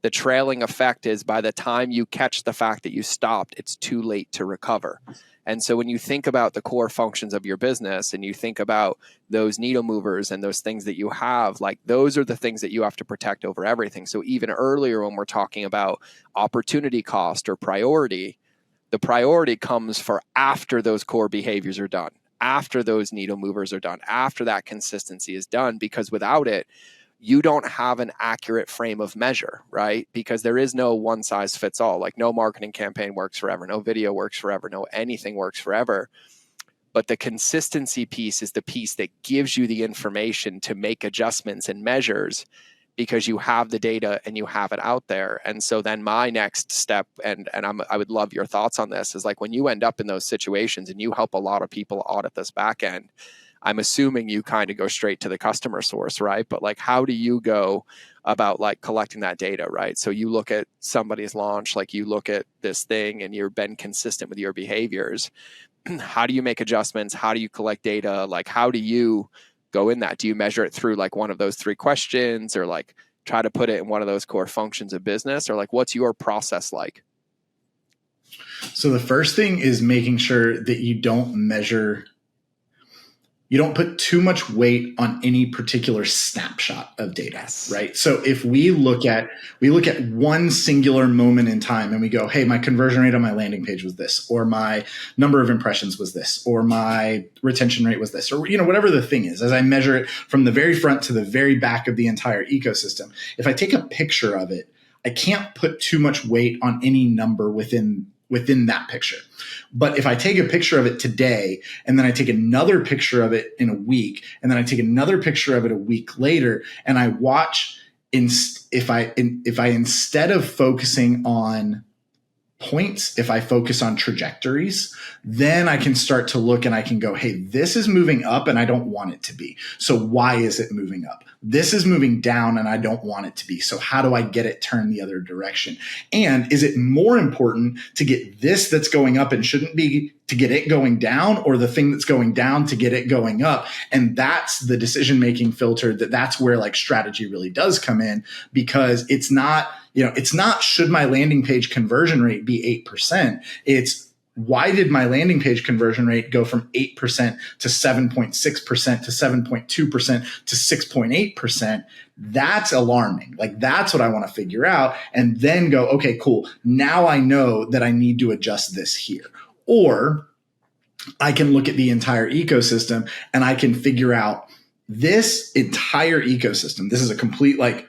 the trailing effect is by the time you catch the fact that you stopped, it's too late to recover. And so when you think about the core functions of your business and you think about those needle movers and those things that you have, like those are the things that you have to protect over everything. So even earlier when we're talking about opportunity cost or priority, the priority comes for after those core behaviors are done, after those needle movers are done, after that consistency is done, because without it, you don't have an accurate frame of measure, right? Because there is no one size fits all. Like no marketing campaign works forever, no video works forever, no anything works forever. But the consistency piece is the piece that gives you the information to make adjustments and measures, because you have the data and you have it out there. And so then my next step, and I would love your thoughts on this, is like when you end up in those situations and you help a lot of people audit this back end, I'm assuming you kind of go straight to the customer source, right? But like, how do you go about like collecting that data, right? So you look at somebody's launch, like you look at this thing and you've been consistent with your behaviors. How do you make adjustments? How do you collect data? Like, how do you go in that? Do you measure it through like one of those 3 questions, or like try to put it in one of those core functions of business, or like what's your process like? So the first thing is making sure that you don't put too much weight on any particular snapshot of data, yes. Right? So if we look at one singular moment in time and we go, hey, my conversion rate on my landing page was this, or my number of impressions was this, or my retention rate was this, or whatever the thing is, as I measure it from the very front to the very back of the entire ecosystem, if I take a picture of it, I can't put too much weight on any number within that picture. But if I take a picture of it today, and then I take another picture of it in a week, and then I take another picture of it a week later, and I watch, if I instead of focusing on points, if I focus on trajectories, then I can start to look and I can go, hey, this is moving up and I don't want it to be. So why is it moving up? This is moving down and I don't want it to be. So how do I get it turned the other direction? And is it more important to get this that's going up and shouldn't be to get it going down, or the thing that's going down to get it going up? And that's the decision-making filter that's where like strategy really does come in, because it's not should my landing page conversion rate be 8%? It's why did my landing page conversion rate go from 8% to 7.6% to 7.2% to 6.8%? That's alarming. Like, that's what I want to figure out, and then go, okay, cool. Now I know that I need to adjust this here. Or I can look at the entire ecosystem and I can figure out this entire ecosystem. This is a complete, like,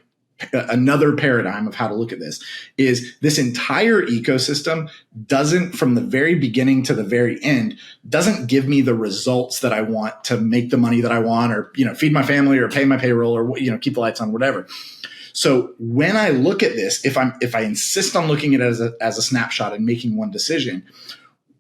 another paradigm of how to look at this entire ecosystem doesn't, from the very beginning to the very end, doesn't give me the results that I want to make the money that I want, or, feed my family, or pay my payroll, or, keep the lights on, whatever. So when I look at this, if I insist on looking at it as a snapshot and making one decision,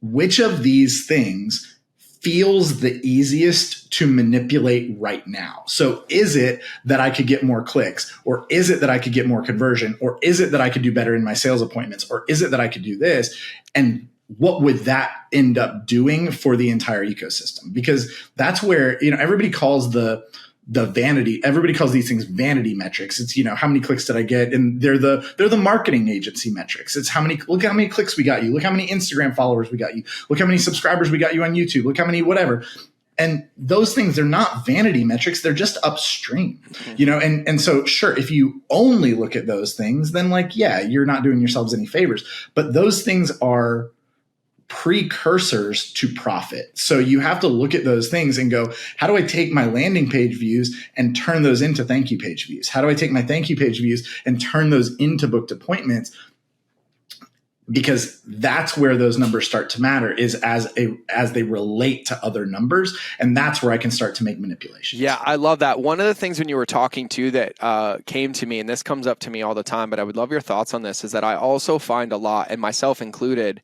which of these things feels the easiest to manipulate right now? So is it that I could get more clicks, or is it that I could get more conversion, or is it that I could do better in my sales appointments, or is it that I could do this? And what would that end up doing for the entire ecosystem? Because that's where, everybody calls everybody calls these things vanity metrics. It's, how many clicks did I get? And they're the marketing agency metrics. It's look how many clicks we got you. Look how many Instagram followers we got you. Look how many subscribers we got you on YouTube. Look how many whatever. And those things, they're not vanity metrics. They're just upstream, and so sure, if you only look at those things, then you're not doing yourselves any favors. But those things are precursors to profit. So you have to look at those things and go, how do I take my landing page views and turn those into thank you page views? How do I take my thank you page views and turn those into booked appointments? Because that's where those numbers start to matter, is as they relate to other numbers. And that's where I can start to make manipulations. Yeah, I love that. One of the things when you were talking to that came to me, and this comes up to me all the time, but I would love your thoughts on this, is that I also find a lot, and myself included,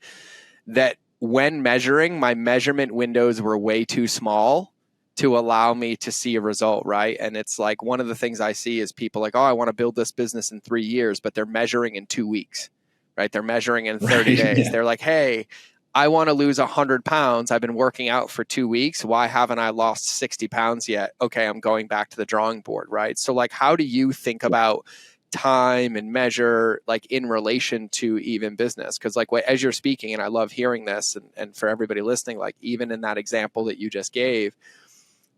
that when measuring, my measurement windows were way too small to allow me to see a result, right? And it's like, one of the things I see is people like, oh, I want to build this business in 3 years, but they're measuring in 2 weeks, right? They're measuring in 30 days. Yeah. They're like, hey, I want to lose 100 pounds. I've been working out for 2 weeks. Why haven't I lost 60 pounds yet? Okay, I'm going back to the drawing board, right? So like, how do you think about time and measure, like, in relation to even business? Because like, as you're speaking, and I love hearing this, and for everybody listening, like, even in that example that you just gave,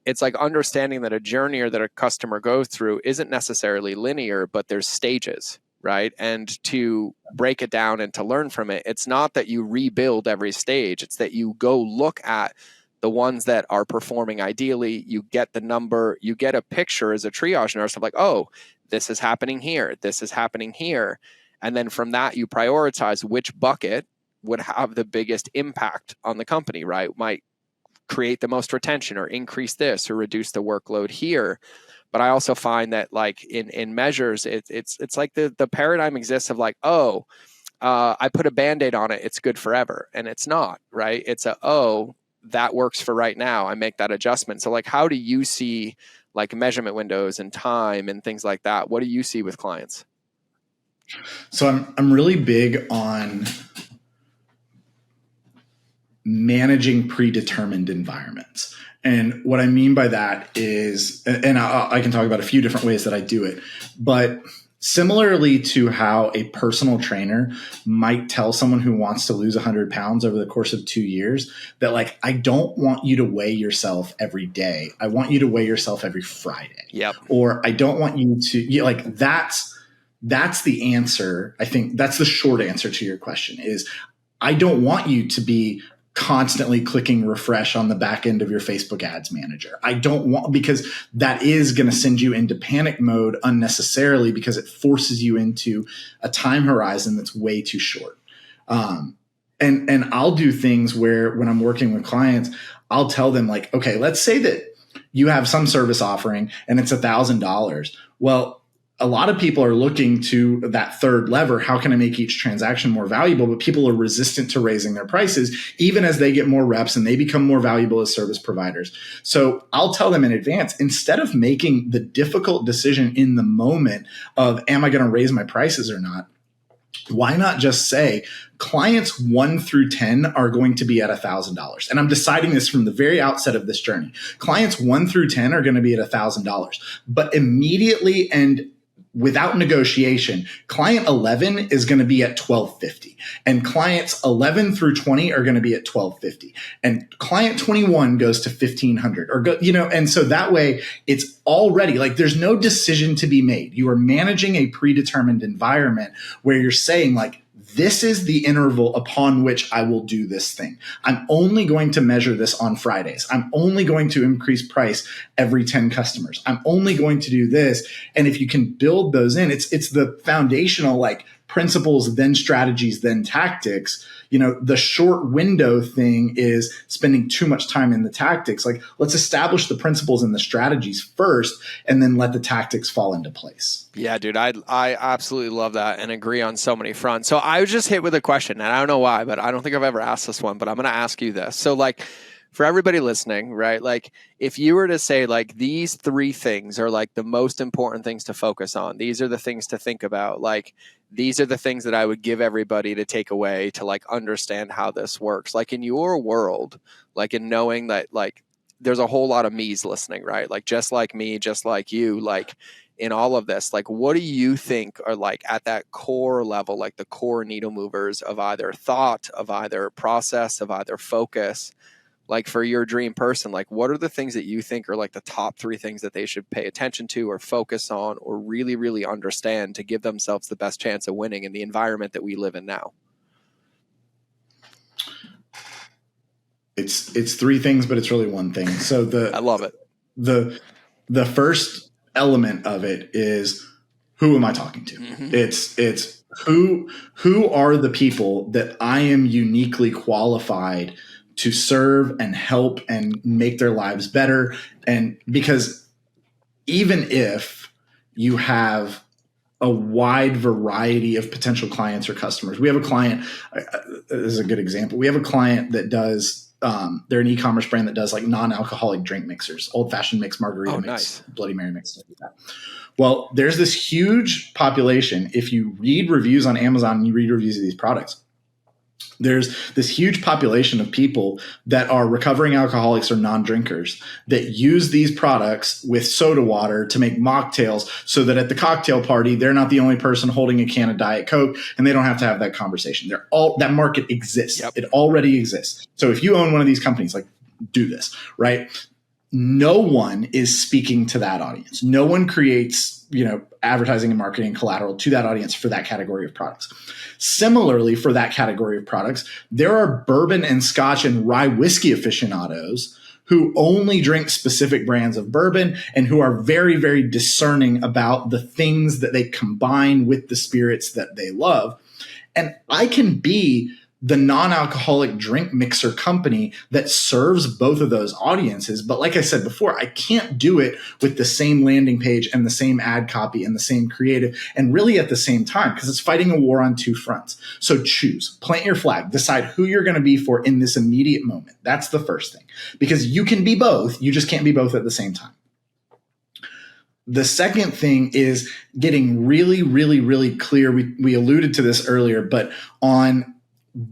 it's like understanding that a journey or that a customer goes through isn't necessarily linear, but there's stages, right? And to break it down and to learn from it, it's not that you rebuild every stage. It's that you go look at The ones that are performing ideally, you get the number, you get a picture as a triage nurse of like, oh, this is happening here, this is happening here. And then from that, you prioritize which bucket would have the biggest impact on the company, right? Might create the most retention or increase this or reduce the workload here. But I also find that like in measures, it's like the paradigm exists of like, oh, I put a Band-Aid on it, it's good forever. And it's not, right? It's that works for right now. I make that adjustment. So like, how do you see like measurement windows and time and things like that? What do you see with clients? So I'm really big on managing predetermined environments. And what I mean by that is, and I can talk about a few different ways that I do it, but similarly to how a personal trainer might tell someone who wants to lose 100 pounds over the course of 2 years that like, I don't want you to weigh yourself every day. I want you to weigh yourself every Friday. Yep. Or I don't want you to like, that's the answer. I think that's the short answer to your question is I don't want you to be constantly clicking refresh on the back end of your Facebook ads manager. I don't want, because that is going to send you into panic mode unnecessarily because it forces you into a time horizon that's way too short. And I'll do things where when I'm working with clients, I'll tell them like, okay, let's say that you have some service offering and it's $1,000. Well, a lot of people are looking to that third lever. How can I make each transaction more valuable? But people are resistant to raising their prices, even as they get more reps and they become more valuable as service providers. So I'll tell them in advance, instead of making the difficult decision in the moment of, am I going to raise my prices or not? Why not just say clients 1 through 10 are going to be at $1,000? And I'm deciding this from the very outset of this journey. Clients 1 through 10 are going to be at $1,000, but immediately and without negotiation, client 11 is going to be at $1,250, and clients 11 through 20 are going to be at $1,250, and client 21 goes to $1,500, or go, and so that way it's already like there's no decision to be made. You are managing a predetermined environment where you're saying like, this is the interval upon which I will do this thing. I'm only going to measure this on Fridays. I'm only going to increase price every 10 customers. I'm only going to do this. And if you can build those in, it's the foundational like principles, then strategies, then tactics. The short window thing is spending too much time in the tactics. Like, let's establish the principles and the strategies first, and then let the tactics fall into place. Yeah, dude, I absolutely love that and agree on so many fronts. So I was just hit with a question, and I don't know why, but I don't think I've ever asked this one, but I'm going to ask you this. So like, for everybody listening, right? Like if you were to say like these 3 things are like the most important things to focus on, these are the things to think about, like these are the things that I would give everybody to take away to like understand how this works. Like in your world, like in knowing that like there's a whole lot of me's listening, right? Like just like me, just like you, like in all of this, like what do you think are like at that core level, like the core needle movers of either thought, of either process, of either focus? Like for your dream person, like what are the things that you think are like the top 3 things that they should pay attention to or focus on or really, really understand to give themselves the best chance of winning in the environment that we live in now? It's 3 things, but it's really one thing. So I love it. The first element of it is, who am I talking to? Mm-hmm. It's who are the people that I am uniquely qualified to serve and help and make their lives better. And because even if you have a wide variety of potential clients or customers, we have a client, this is a good example. We have a client that does, they're an e-commerce brand that does like non-alcoholic drink mixers, old fashioned mix, margarita mix, nice. Bloody Mary mix, stuff like that. Well, there's this huge population. If you read reviews on Amazon and you read reviews of these products, there's this huge population of people that are recovering alcoholics or non-drinkers that use these products with soda water to make mocktails so that at the cocktail party, they're not the only person holding a can of Diet Coke and they don't have to have that conversation. That market exists. Yep. It already exists. So if you own one of these companies, like do this, right? no one is speaking to that audience. No one creates, advertising and marketing collateral to that audience for that category of products. Similarly, for that category of products, there are bourbon and scotch and rye whiskey aficionados who only drink specific brands of bourbon and who are very, very discerning about the things that they combine with the spirits that they love. And I can be the non-alcoholic drink mixer company that serves both of those audiences. But like I said before, I can't do it with the same landing page and the same ad copy and the same creative and really at the same time, because it's fighting a war on two fronts. So choose, plant your flag, decide who you're going to be for in this immediate moment. That's the first thing, because you can be both. You just can't be both at the same time. The second thing is getting really, really, really clear. We alluded to this earlier, but on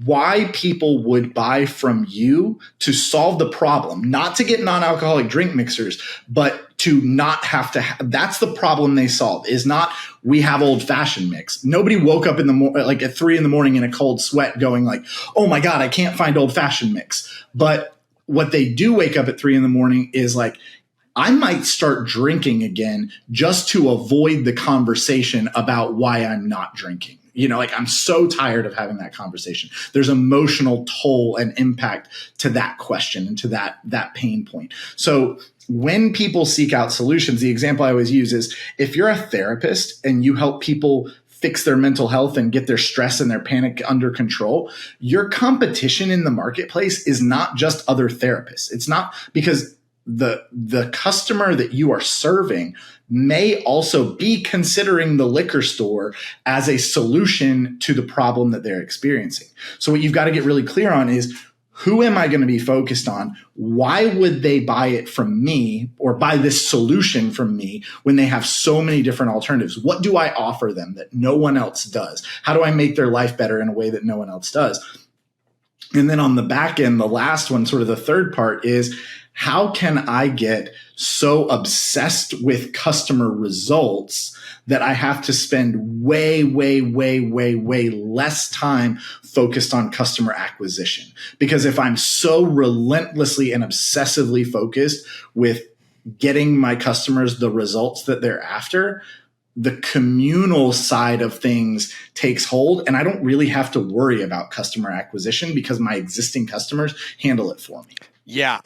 why people would buy from you to solve the problem, not to get non-alcoholic drink mixers, but to not have to. That's the problem they solve, is not we have old fashioned mix. Nobody woke up in the like at 3 a.m. in a cold sweat going like, oh my God, I can't find old fashioned mix. But what they do wake up at 3 a.m. is like, I might start drinking again just to avoid the conversation about why I'm not drinking. Like I'm so tired of having that conversation. There's emotional toll and impact to that question and to that pain point. So when people seek out solutions, the example I always use is if you're a therapist and you help people fix their mental health and get their stress and their panic under control, your competition in the marketplace is not just other therapists. It's not, because the customer that you are serving may also be considering the liquor store as a solution to the problem that they're experiencing. So what you've got to get really clear on is, who am I going to be focused on? Why would they buy it from me or buy this solution from me when they have so many different alternatives? What do I offer them that no one else does? How do I make their life better in a way that no one else does? And then on the back end, the last one, sort of the third part, is how can I get so obsessed with customer results that I have to spend way, way, way, way, way less time focused on customer acquisition? Because if I'm so relentlessly and obsessively focused with getting my customers the results that they're after, the communal side of things takes hold, and I don't really have to worry about customer acquisition because my existing customers handle it for me. Yeah,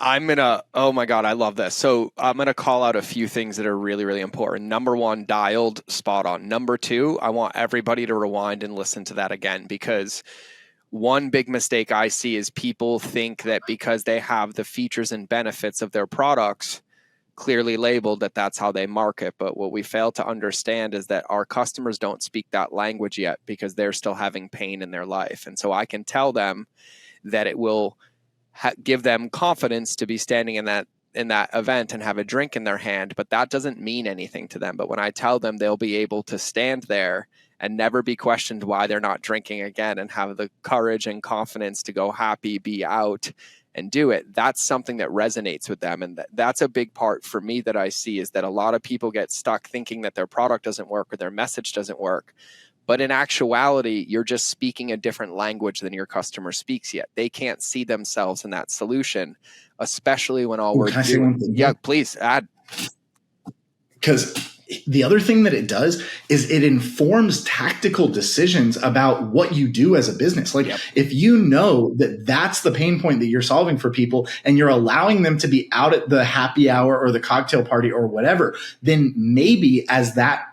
oh my God, I love this. So I'm going to call out a few things that are really, really important. Number one, dialed, spot on. Number two, I want everybody to rewind and listen to that again, because one big mistake I see is people think that because they have the features and benefits of their products clearly labeled, that that's how they market. But what we fail to understand is that our customers don't speak that language yet because they're still having pain in their life. And so I can tell them that it will give them confidence to be standing in that event and have a drink in their hand, but that doesn't mean anything to them. But when I tell them they'll be able to stand there and never be questioned why they're not drinking again and have the courage and confidence to go happy, be out and do it, that's something that resonates with them. And that's a big part for me that I see, is that a lot of people get stuck thinking that their product doesn't work or their message doesn't work. But in actuality, you're just speaking a different language than your customer speaks yet. They can't see themselves in that solution, especially when all we're doing. Yeah, please add. Because the other thing that it does is it informs tactical decisions about what you do as a business. Like, if you know that that's the pain point that you're solving for people and you're allowing them to be out at the happy hour or the cocktail party or whatever, then maybe as that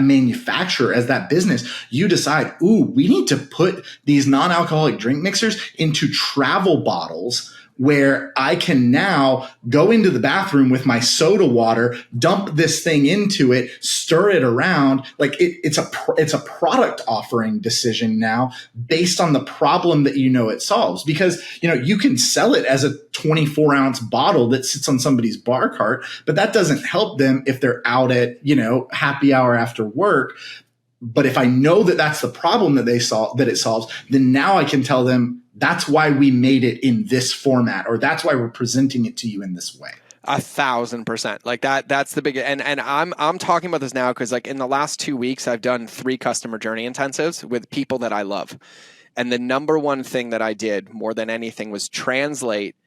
manufacturer, as that business, you decide, ooh, we need to put these non-alcoholic drink mixers into travel bottles where I can now go into the bathroom with my soda water, dump this thing into it, stir it around. Like it's a product offering decision now based on the problem that it solves. Because, you can sell it as a 24-ounce bottle that sits on somebody's bar cart, but that doesn't help them if they're out at, happy hour after work. But if I know that that's the problem that it solves, then now I can tell them, that's why we made it in this format, or that's why we're presenting it to you in this way. 1,000%. Like that's the big, and I'm talking about this now because, like, in the last 2 weeks, I've done 3 customer journey intensives with people that I love. And the number one thing that I did more than anything was translate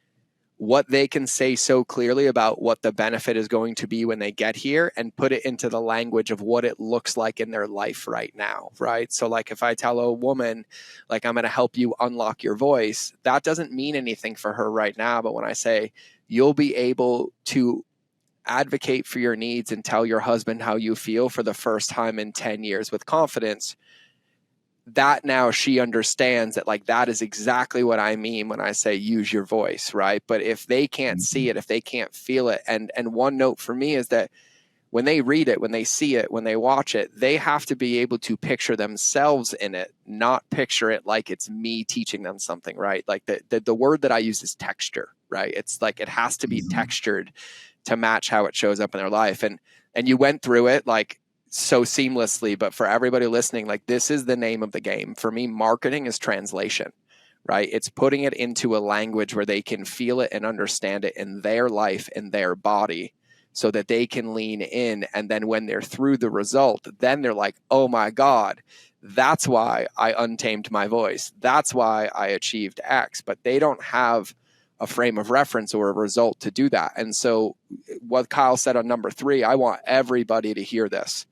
what they can say so clearly about what the benefit is going to be when they get here and put it into the language of what it looks like in their life right now, right? So like if I tell a woman, like, I'm going to help you unlock your voice, that doesn't mean anything for her right now. But when I say you'll be able to advocate for your needs and tell your husband how you feel for the first time in 10 years with confidence, that now she understands that, like, that is exactly what I mean when I say use your voice, right? But if they can't see it, if they can't feel it, and one note for me is that when they read it, when they see it, when they watch it, they have to be able to picture themselves in it, not picture it like it's me teaching them something, right? Like the word that I use is texture, right? It's like it has to be textured to match how it shows up in their life. And you went through it like so seamlessly, but for everybody listening, like, this is the name of the game. For me, marketing is translation, right? It's putting it into a language where they can feel it and understand it in their life, in their body, so that they can lean in. And then when they're through the result, then they're like, oh my God, that's why I untamed my voice. That's why I achieved X. But they don't have a frame of reference or a result to do that. And so what Kyle said on number 3, I want everybody to hear this.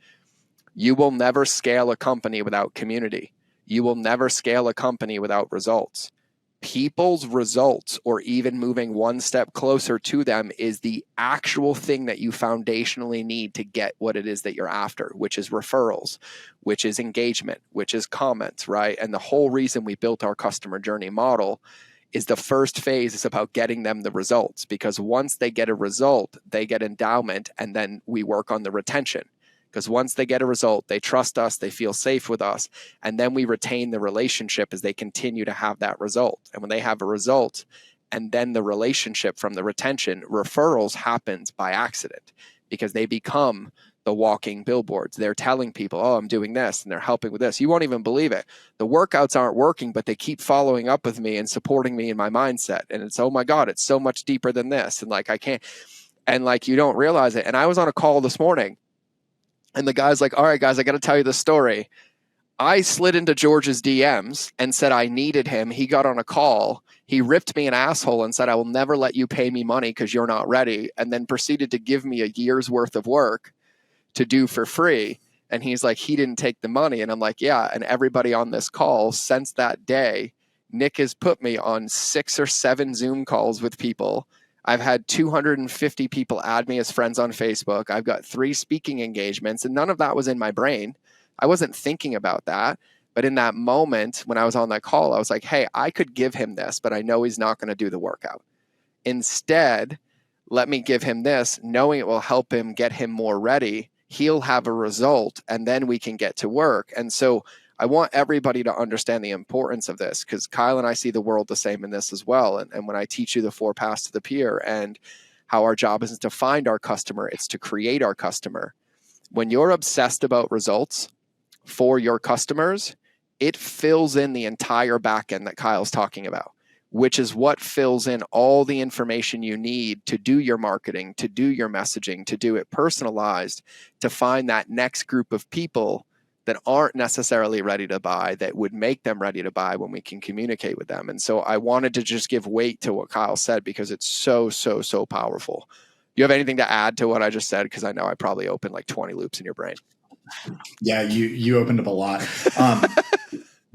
You will never scale a company without community. You will never scale a company without results. People's results, or even moving one step closer to them, is the actual thing that you foundationally need to get what it is that you're after, which is referrals, which is engagement, which is comments, right? And the whole reason we built our customer journey model is the first phase is about getting them the results, because once they get a result, they get endowment, and then we work on the retention. Because once they get a result, they trust us, they feel safe with us, and then we retain the relationship as they continue to have that result. And when they have a result, and then the relationship from the retention, referrals happens by accident, because they become the walking billboards. They're telling people, oh, I'm doing this, and they're helping with this. You won't even believe it. The workouts aren't working, but they keep following up with me and supporting me in my mindset. And it's, oh my God, it's so much deeper than this. And like, I can't, and like, you don't realize it. And I was on a call this morning, and the guy's like, all right, guys, I got to tell you the story. I slid into George's DMs and said I needed him. He got on a call. He ripped me an asshole and said, I will never let you pay me money because you're not ready. And then proceeded to give me a year's worth of work to do for free. And he's like, he didn't take the money. And I'm like, yeah. And everybody on this call since that day, Nick has put me on 6 or 7 Zoom calls with people. I've had 250 people add me as friends on Facebook. I've got 3 speaking engagements, and none of that was in my brain. I wasn't thinking about that. But in that moment, when I was on that call, I was like, hey, I could give him this, but I know he's not going to do the workout. Instead, let me give him this, knowing it will help him get him more ready. He'll have a result, and then we can get to work. And so I want everybody to understand the importance of this, because Kyle and I see the world the same in this as well. And when I teach you the 4 paths to the peer and how our job isn't to find our customer, it's to create our customer. When you're obsessed about results for your customers, it fills in the entire back end that Kyle's talking about, which is what fills in all the information you need to do your marketing, to do your messaging, to do it personalized, to find that next group of people that aren't necessarily ready to buy, that would make them ready to buy when we can communicate with them. And so I wanted to just give weight to what Kyle said, because it's so, so, so powerful. You have anything to add to what I just said? Because I know I probably opened like 20 loops in your brain. Yeah, you opened up a lot.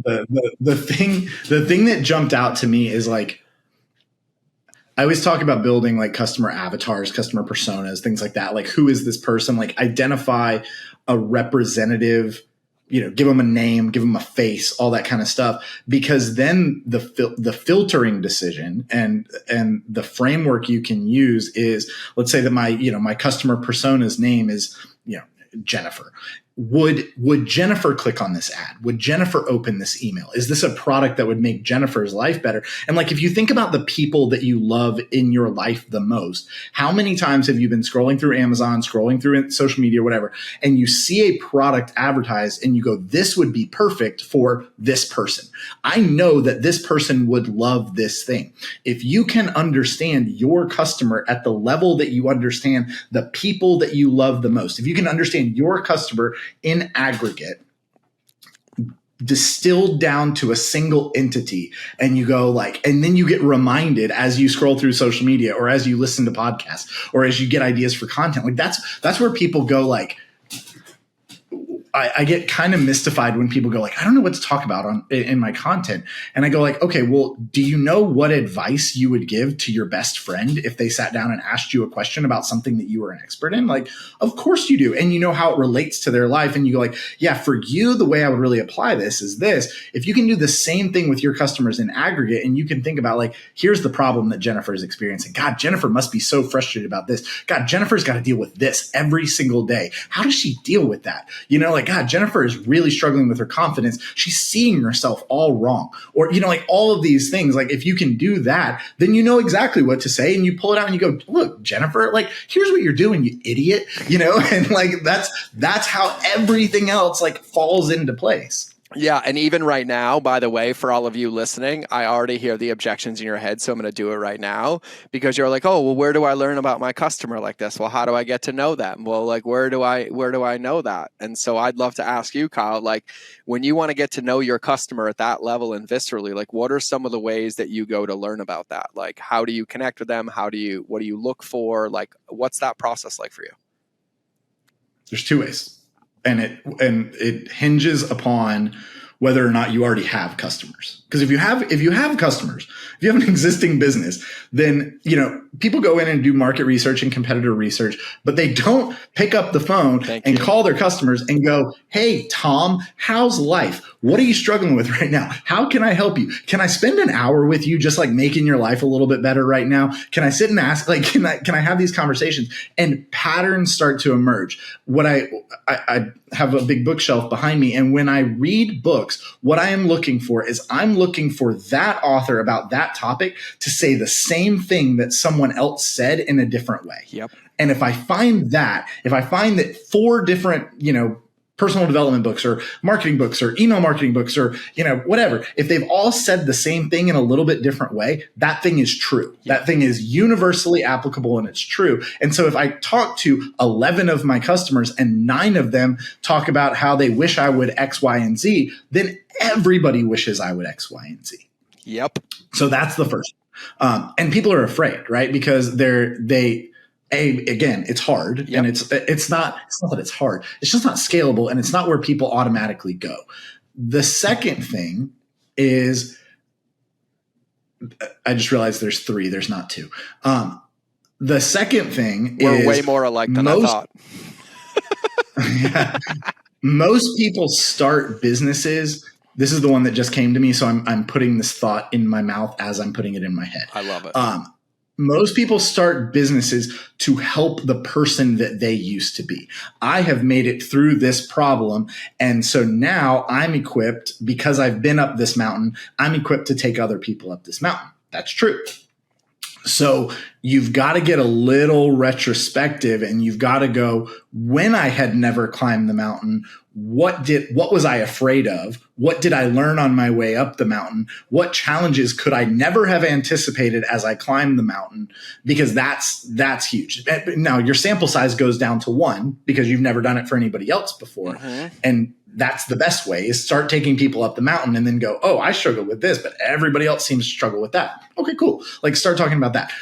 The thing that jumped out to me is, like, I always talk about building like customer avatars, customer personas, things like that. Like, who is this person? Like, identify a representative, give them a name, give them a face, all that kind of stuff. Because then the filtering decision and the framework you can use is, let's say that my customer persona's name is, Jennifer. Would Jennifer click on this ad? Would Jennifer open this email? Is this a product that would make Jennifer's life better? And like, if you think about the people that you love in your life the most, how many times have you been scrolling through Amazon, scrolling through social media, whatever, and you see a product advertised and you go, this would be perfect for this person. I know that this person would love this thing. If you can understand your customer at the level that you understand the people that you love the most, if you can understand your customer in aggregate, distilled down to a single entity, and you go like, and then you get reminded as you scroll through social media or as you listen to podcasts or as you get ideas for content. Like that's where people go like, I get kind of mystified when people go like, I don't know what to talk about in my content. And I go like, okay, well, do you know what advice you would give to your best friend if they sat down and asked you a question about something that you were an expert in? Like, of course you do. And you know how it relates to their life. And you go like, yeah, for you, the way I would really apply this is this. If you can do the same thing with your customers in aggregate, and you can think about like, here's the problem that Jennifer is experiencing. God, Jennifer must be so frustrated about this. God, Jennifer's got to deal with this every single day. How does she deal with that? You know, like, God, Jennifer is really struggling with her confidence. She's seeing herself all wrong. Or, you know, like all of these things, like if you can do that, then you know exactly what to say and you pull it out and you go, look, Jennifer, like, here's what you're doing, you idiot, you know? And like, that's how everything else like falls into place. Yeah. And even right now, by the way, for all of you listening, I already hear the objections in your head. So I'm going to do it right now because you're like, oh, well, where do I learn about my customer like this? Well, how do I get to know them? Well, like, where do I know that? And so I'd love to ask you, Kyle, like when you want to get to know your customer at that level and viscerally, like what are some of the ways that you go to learn about that? Like, how do you connect with them? What do you look for? Like, what's that process like for you? There's two ways. And it hinges upon whether or not you already have customers. Because if you have customers, if you have an existing business, then, you know, people go in and do market research and competitor research, but they don't pick up the phone and call their customers and go, hey, Tom, how's life? What are you struggling with right now? How can I help you? Can I spend an hour with you just like making your life a little bit better right now? Can I sit and ask, like, can I have these conversations? And patterns start to emerge. What I have a big bookshelf behind me. And when I read books, what I am looking for is I'm looking for that author about that topic to say the same thing that someone else said in a different way. Yep. And if I find that 4 different, you know, personal development books or marketing books or email marketing books or, you know, whatever, if they've all said the same thing in a little bit different way, that thing is true. Yeah. That thing is universally applicable and it's true. And so if I talk to 11 of my customers and 9 of them talk about how they wish I would X, Y, and Z, then everybody wishes I would X, Y, and Z. Yep. So that's the first. And people are afraid, right? Because again, it's hard. Yep. And it's not that it's hard. It's just not scalable and it's not where people automatically go. The second thing is, I just realized there's 3, there's not 2. The second thing We're way more alike than I thought. Yeah, most people start businesses. This is the one that just came to me. So I'm putting this thought in my mouth as I'm putting it in my head. I love it. Most people start businesses to help the person that they used to be. I have made it through this problem. And so now I'm equipped, because I've been up this mountain, I'm equipped to take other people up this mountain. That's true. So you've got to get a little retrospective and you've got to go, when I had never climbed the mountain, what was I afraid of? What did I learn on my way up the mountain? What challenges could I never have anticipated as I climbed the mountain? Because that's huge. Now your sample size goes down to 1 because you've never done it for anybody else before. Mm-hmm. And that's the best way, is start taking people up the mountain and then go, oh, I struggle with this, but everybody else seems to struggle with that. Okay, cool. Like start talking about that.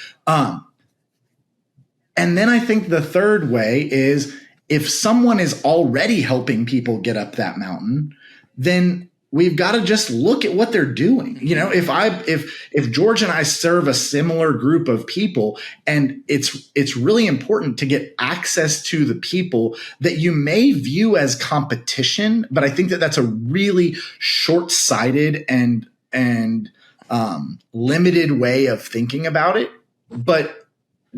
And then I think the third way is, if someone is already helping people get up that mountain, then we've got to just look at what they're doing. You know, if George and I serve a similar group of people, and it's really important to get access to the people that you may view as competition, but I think that that's a really short-sighted and limited way of thinking about it. But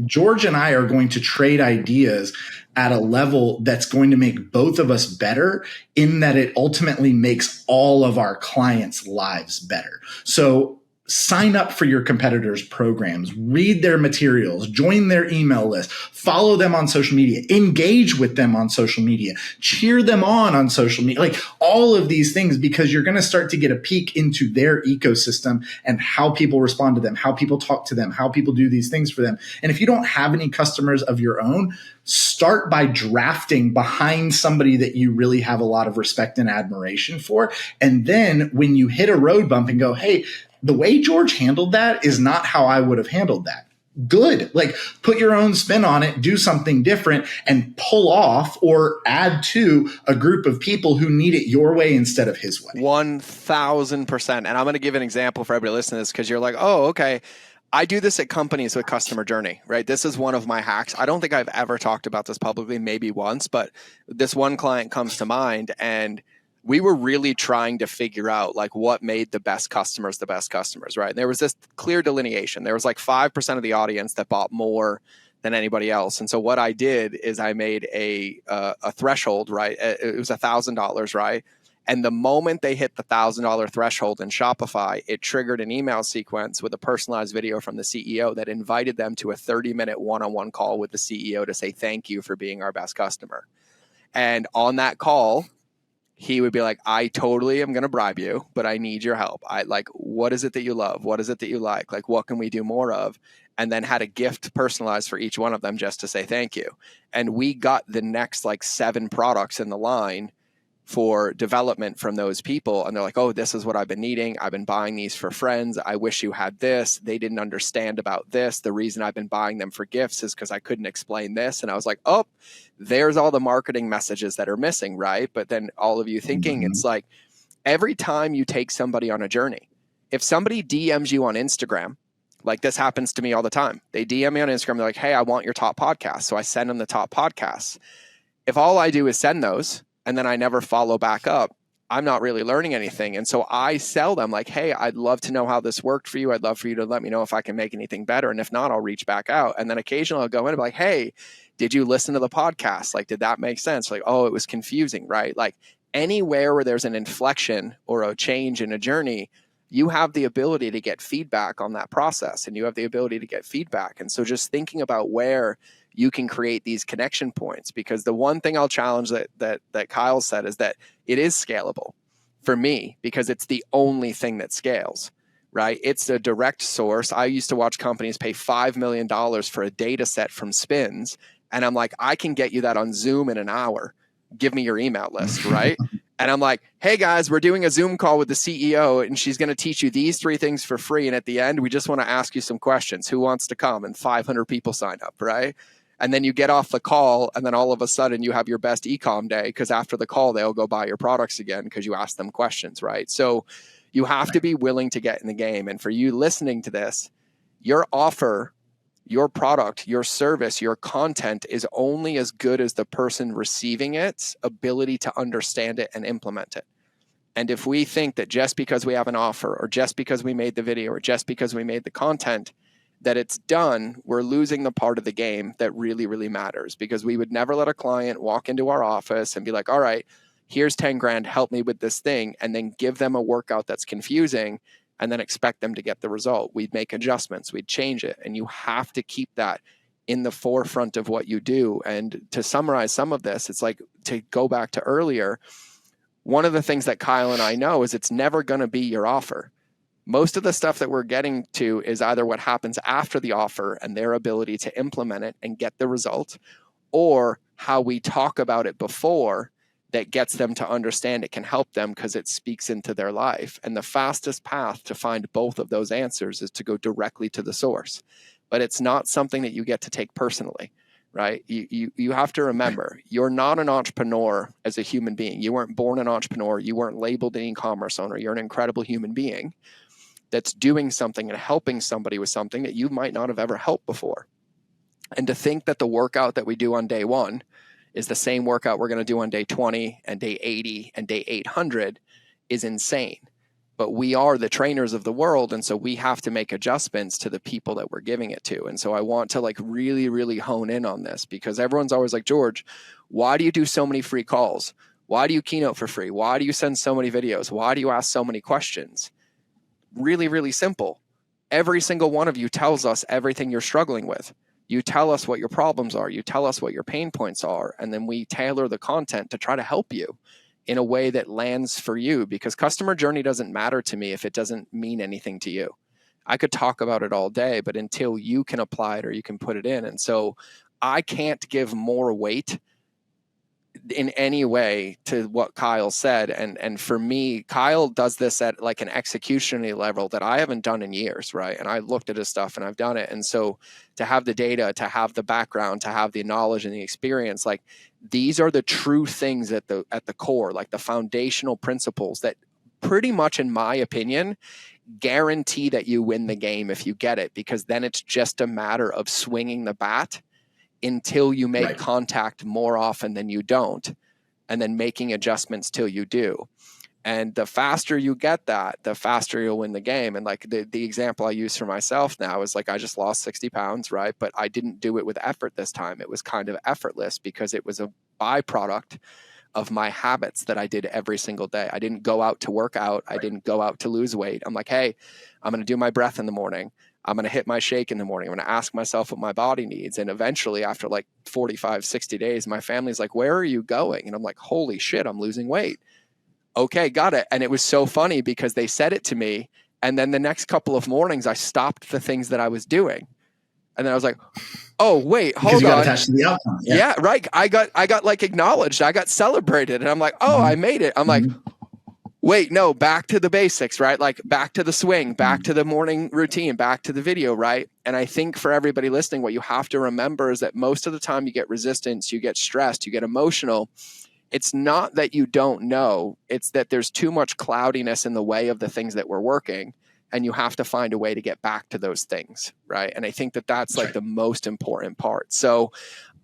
George and I are going to trade ideas at a level that's going to make both of us better, in that it ultimately makes all of our clients' lives better. So sign up for your competitors' programs, read their materials, join their email list, follow them on social media, engage with them on social media, cheer them on social media, like all of these things, because you're going to start to get a peek into their ecosystem and how people respond to them, how people talk to them, how people do these things for them. And if you don't have any customers of your own, start by drafting behind somebody that you really have a lot of respect and admiration for. And then when you hit a road bump and go, hey, the way George handled that is not how I would have handled that. Good. Like, put your own spin on it, do something different, and pull off or add to a group of people who need it your way instead of his way. 1000%. And I'm going to give an example for everybody listening to this, because you're like, oh, okay. I do this at companies with customer journey, right? This is one of my hacks. I don't think I've ever talked about this publicly, maybe once, but this one client comes to mind, and we were really trying to figure out like what made the best customers, right? And there was this clear delineation. There was like 5% of the audience that bought more than anybody else. And so what I did is I made a threshold, right? It was $1,000, right? And the moment they hit the $1,000 threshold in Shopify, it triggered an email sequence with a personalized video from the CEO that invited them to a 30-minute one-on-one call with the CEO to say thank you for being our best customer. And on that call, he would be like, I totally am going to bribe you, but I need your help. What is it that you love? What is it that you like? Like, what can we do more of? And then had a gift personalized for each one of them just to say thank you. And we got the next 7 products in the line for development from those people. And they're like, oh, this is what I've been needing. I've been buying these for friends. I wish you had this. They didn't understand about this. The reason I've been buying them for gifts is because I couldn't explain this. And I was like, oh, there's all the marketing messages that are missing, right? But then all of you thinking, it's like every time you take somebody on a journey, if somebody DMs you on Instagram, like this happens to me all the time. They DM me on Instagram. They're like, hey, I want your top podcast. So I send them the top podcasts. If all I do is send those, and then I never follow back up, I'm not really learning anything. And so I sell them like, hey, I'd love to know how this worked for you. I'd love for you to let me know if I can make anything better. And if not, I'll reach back out. And then occasionally I'll go in and be like, hey, did you listen to the podcast? Like, did that make sense? Like, oh, it was confusing, right? Like anywhere where there's an inflection or a change in a journey, you have the ability to get feedback on that process, and you have the ability to get feedback. And so just thinking about where you can create these connection points, because the one thing I'll challenge that Kyle said is that it is scalable for me, because it's the only thing that scales, right? It's a direct source. I used to watch companies pay $5 million for a data set from Spins. And I'm like, I can get you that on Zoom in an hour. Give me your email list, right? And I'm like, hey guys, we're doing a Zoom call with the CEO, and she's going to teach you these 3 things for free. And at the end, we just want to ask you some questions. Who wants to come? And 500 people sign up, right? And then you get off the call, and then all of a sudden you have your best e-com day, because after the call, they'll go buy your products again because you asked them questions, right? So you have to be willing to get in the game. And for you listening to this, your offer, your product, your service, your content is only as good as the person receiving its ability to understand it and implement it. And if we think that just because we have an offer, or just because we made the video, or just because we made the content, that it's done, we're losing the part of the game that really, really matters. Because we would never let a client walk into our office and be like, all right, here's 10 grand, help me with this thing, and then give them a workout that's confusing and then expect them to get the result. We'd make adjustments, we'd change it. And you have to keep that in the forefront of what you do. And to summarize some of this, it's like, to go back to earlier, one of the things that Kyle and I know is it's never going to be your offer. Most of the stuff that we're getting to is either what happens after the offer and their ability to implement it and get the result, or how we talk about it before that gets them to understand it can help them because it speaks into their life. And the fastest path to find both of those answers is to go directly to the source. But it's not something that you get to take personally, right? You have to remember, you're not an entrepreneur as a human being. You weren't born an entrepreneur. You weren't labeled an e-commerce owner. You're an incredible human being that's doing something and helping somebody with something that you might not have ever helped before. And to think that the workout that we do on day 1 is the same workout we're going to do on day 20 and day 80 and day 800 is insane. But we are the trainers of the world, and so we have to make adjustments to the people that we're giving it to. And so I want to really, really hone in on this, because everyone's always like, George, why do you do so many free calls? Why do you keynote for free? Why do you send so many videos? Why do you ask so many questions? really, really simple. Every single one of you tells us everything you're struggling with. You tell us what your problems are. You tell us what your pain points are. And then we tailor the content to try to help you in a way that lands for you, because customer journey doesn't matter to me if it doesn't mean anything to you. I could talk about it all day, but until you can apply it or you can put it in. And so I can't give more weight in any way to what Kyle said. And for me, Kyle does this at like an executionary level that I haven't done in years, right? And I looked at his stuff and I've done it. And so to have the data, to have the background, to have the knowledge and the experience, like these are the true things at the core, like the foundational principles that pretty much, in my opinion, guarantee that you win the game if you get it, because then it's just a matter of swinging the bat until you make contact more often than you don't, and then making adjustments till you do. And the faster you get that, the faster you'll win the game. And like the example I use for myself now is like, I just lost 60 pounds, right? But I didn't do it with effort this time. It was kind of effortless because it was a byproduct of my habits that I did every single day. I didn't go out to work out. I didn't go out to lose weight. I'm like, hey, I'm going to do my breath in the morning. I'm going to hit my shake in the morning. I'm going to ask myself what my body needs. And eventually, after like 45, 60 days, my family's like, where are you going? And I'm like, holy shit, I'm losing weight. Okay, got it. And it was so funny because they said it to me. And then the next couple of mornings, I stopped the things that I was doing. And then I was like, oh, wait, hold on. You got attached to the outcome. Yeah, right. I got like acknowledged. I got celebrated. And I'm like, oh, I made it. I'm like, wait, no, back to the basics, right? Like back to the swing, back to the morning routine, back to the video, right? And I think for everybody listening, what you have to remember is that most of the time you get resistance, you get stressed, you get emotional. It's not that you don't know. It's that there's too much cloudiness in the way of the things that we're working. And you have to find a way to get back to those things, right? And I think that that's like the most important part. So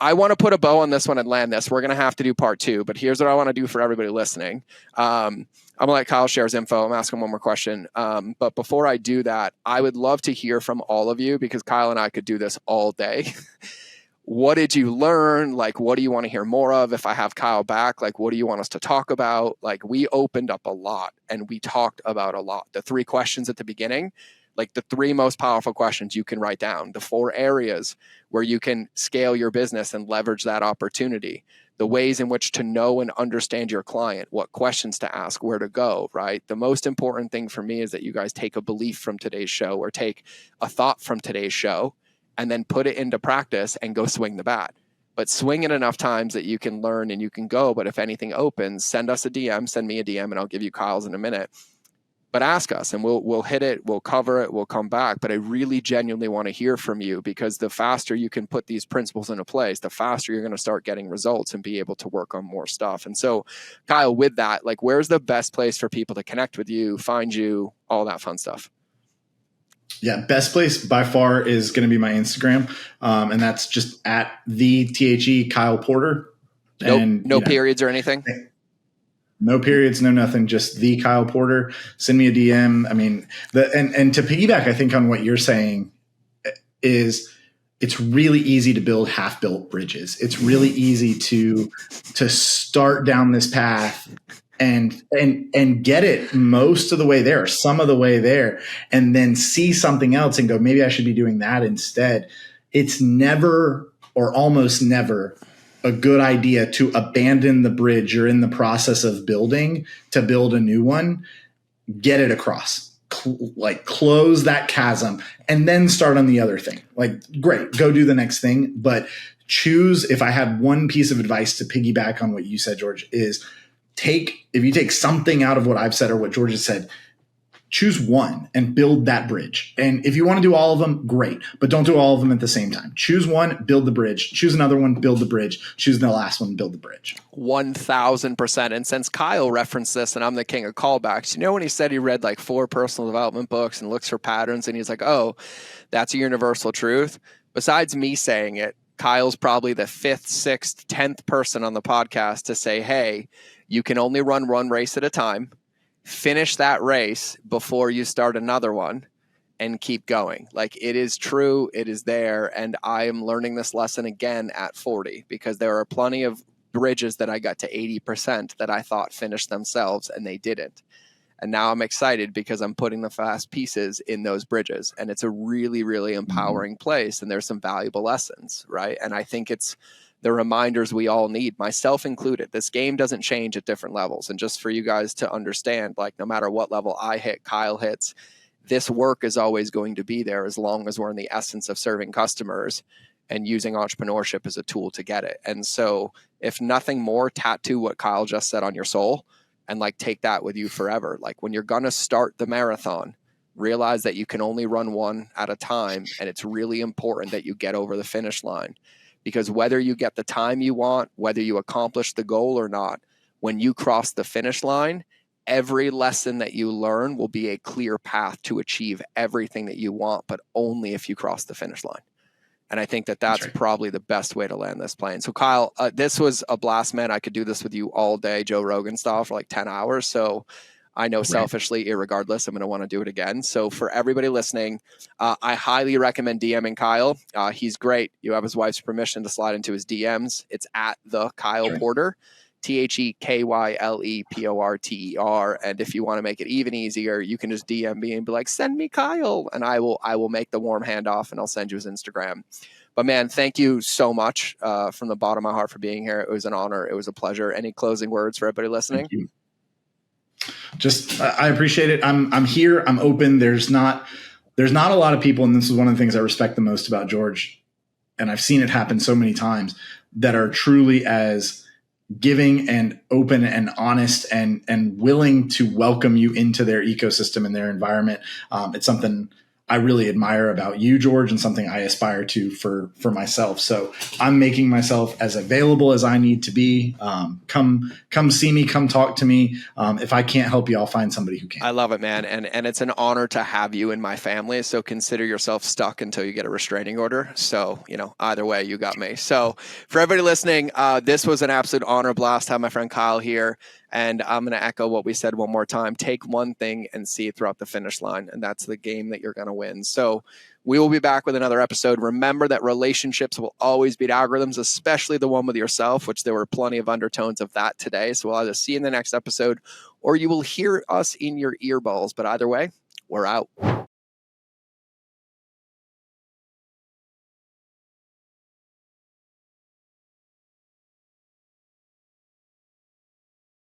I want to put a bow on this one and land this. We're going to have to do part 2, but here's what I want to do for everybody listening. I'm going to let Kyle share his info. I'm asking one more question. But before I do that, I would love to hear from all of you, because Kyle and I could do this all day. What did you learn? Like, what do you want to hear more of? If I have Kyle back, like, what do you want us to talk about? Like, we opened up a lot and we talked about a lot. The 3 questions at the beginning, like the 3 most powerful questions you can write down, the 4 areas where you can scale your business and leverage that opportunity, the ways in which to know and understand your client, what questions to ask, where to go, right? The most important thing for me is that you guys take a belief from today's show or take a thought from today's show and then put it into practice and go swing the bat. But swing it enough times that you can learn and you can go. But if anything opens, send us a DM, send me a DM, and I'll give you Kyle's in a minute. But ask us and we'll hit it, we'll cover it, we'll come back. But I really genuinely want to hear from you, because the faster you can put these principles into place, the faster you're going to start getting results and be able to work on more stuff. And so, Kyle, with that, like, where's the best place for people to connect with you, find you, all that fun stuff? Yeah, best place by far is going to be my Instagram. And that's just at the THE Kyle Porter. And, no periods or anything? No periods, no nothing, just the Kyle Porter. Send me a DM. I mean, and to piggyback, I think, on what you're saying is it's really easy to build half-built bridges. It's really easy to start down this path and get it most of the way there, some of the way there, and then see something else and go, maybe I should be doing that instead. It's never, or almost never, a good idea to abandon the bridge you're in the process of building to build a new one. Get it across, like close that chasm, and then start on the other thing. Like, great, go do the next thing, but choose. If I had one piece of advice to piggyback on what you said, George, is if you take something out of what I've said or what George has said, choose one and build that bridge. And if you want to do all of them, great, but don't do all of them at the same time. Choose one, build the bridge. Choose another one, build the bridge. Choose the last one, build the bridge. 1,000%. And since Kyle referenced this, and I'm the king of callbacks, you know, when he said he read like 4 personal development books and looks for patterns, and he's like, oh, that's a universal truth. Besides me saying it, Kyle's probably the 5th, 6th, 10th person on the podcast to say, hey, you can only run one race at a time. Finish that race before you start another one and keep going. Like, it is true. It is there. And I am learning this lesson again at 40, because there are plenty of bridges that I got to 80% that I thought finished themselves and they didn't. And now I'm excited because I'm putting the fast pieces in those bridges. And it's a really, really empowering place. And there's some valuable lessons, right? And I think it's the reminders we all need, myself included. This game doesn't change at different levels. And just for you guys to understand, like no matter what level I hit, Kyle hits, this work is always going to be there as long as we're in the essence of serving customers and using entrepreneurship as a tool to get it. And so if nothing more, tattoo what Kyle just said on your soul and like take that with you forever. Like when you're going to start the marathon, realize that you can only run one at a time. And it's really important that you get over the finish line, because whether you get the time you want, whether you accomplish the goal or not, when you cross the finish line, every lesson that you learn will be a clear path to achieve everything that you want, but only if you cross the finish line. And I think that that's right. Probably the best way to land this plane. So Kyle, this was a blast, man. I could do this with you all day, Joe Rogan style, for like 10 hours. So I know selfishly, irregardless, I'm going to want to do it again. So for everybody listening, I highly recommend DMing Kyle. He's great. You have his wife's permission to slide into his DMs. It's at the Kyle Porter, TheKylePorter. And if you want to make it even easier, you can just DM me and be like, send me Kyle. And I will make the warm handoff and I'll send you his Instagram. But man, thank you so much from the bottom of my heart for being here. It was an honor. It was a pleasure. Any closing words for everybody listening? Thank you. Just, I appreciate it. I'm here. I'm open. There's not a lot of people, and this is one of the things I respect the most about George, and I've seen it happen so many times, that are truly as giving and open and honest and willing to welcome you into their ecosystem and their environment. It's something I really admire about you, George, and something I aspire to for myself. So I'm making myself as available as I need to be. Come see me, come talk to me. If I can't help you, I'll find somebody who can. I love it, man. And it's an honor to have you in my family. So consider yourself stuck until you get a restraining order. So, either way, you got me. So for everybody listening, this was an absolute honor, blast to have my friend Kyle here. And I'm going to echo what we said one more time. Take one thing and see it throughout the finish line. And that's the game that you're going to win. So we will be back with another episode. Remember that relationships will always beat algorithms, especially the one with yourself, which there were plenty of undertones of that today. So we'll either see you in the next episode or you will hear us in your earballs. But either way, we're out.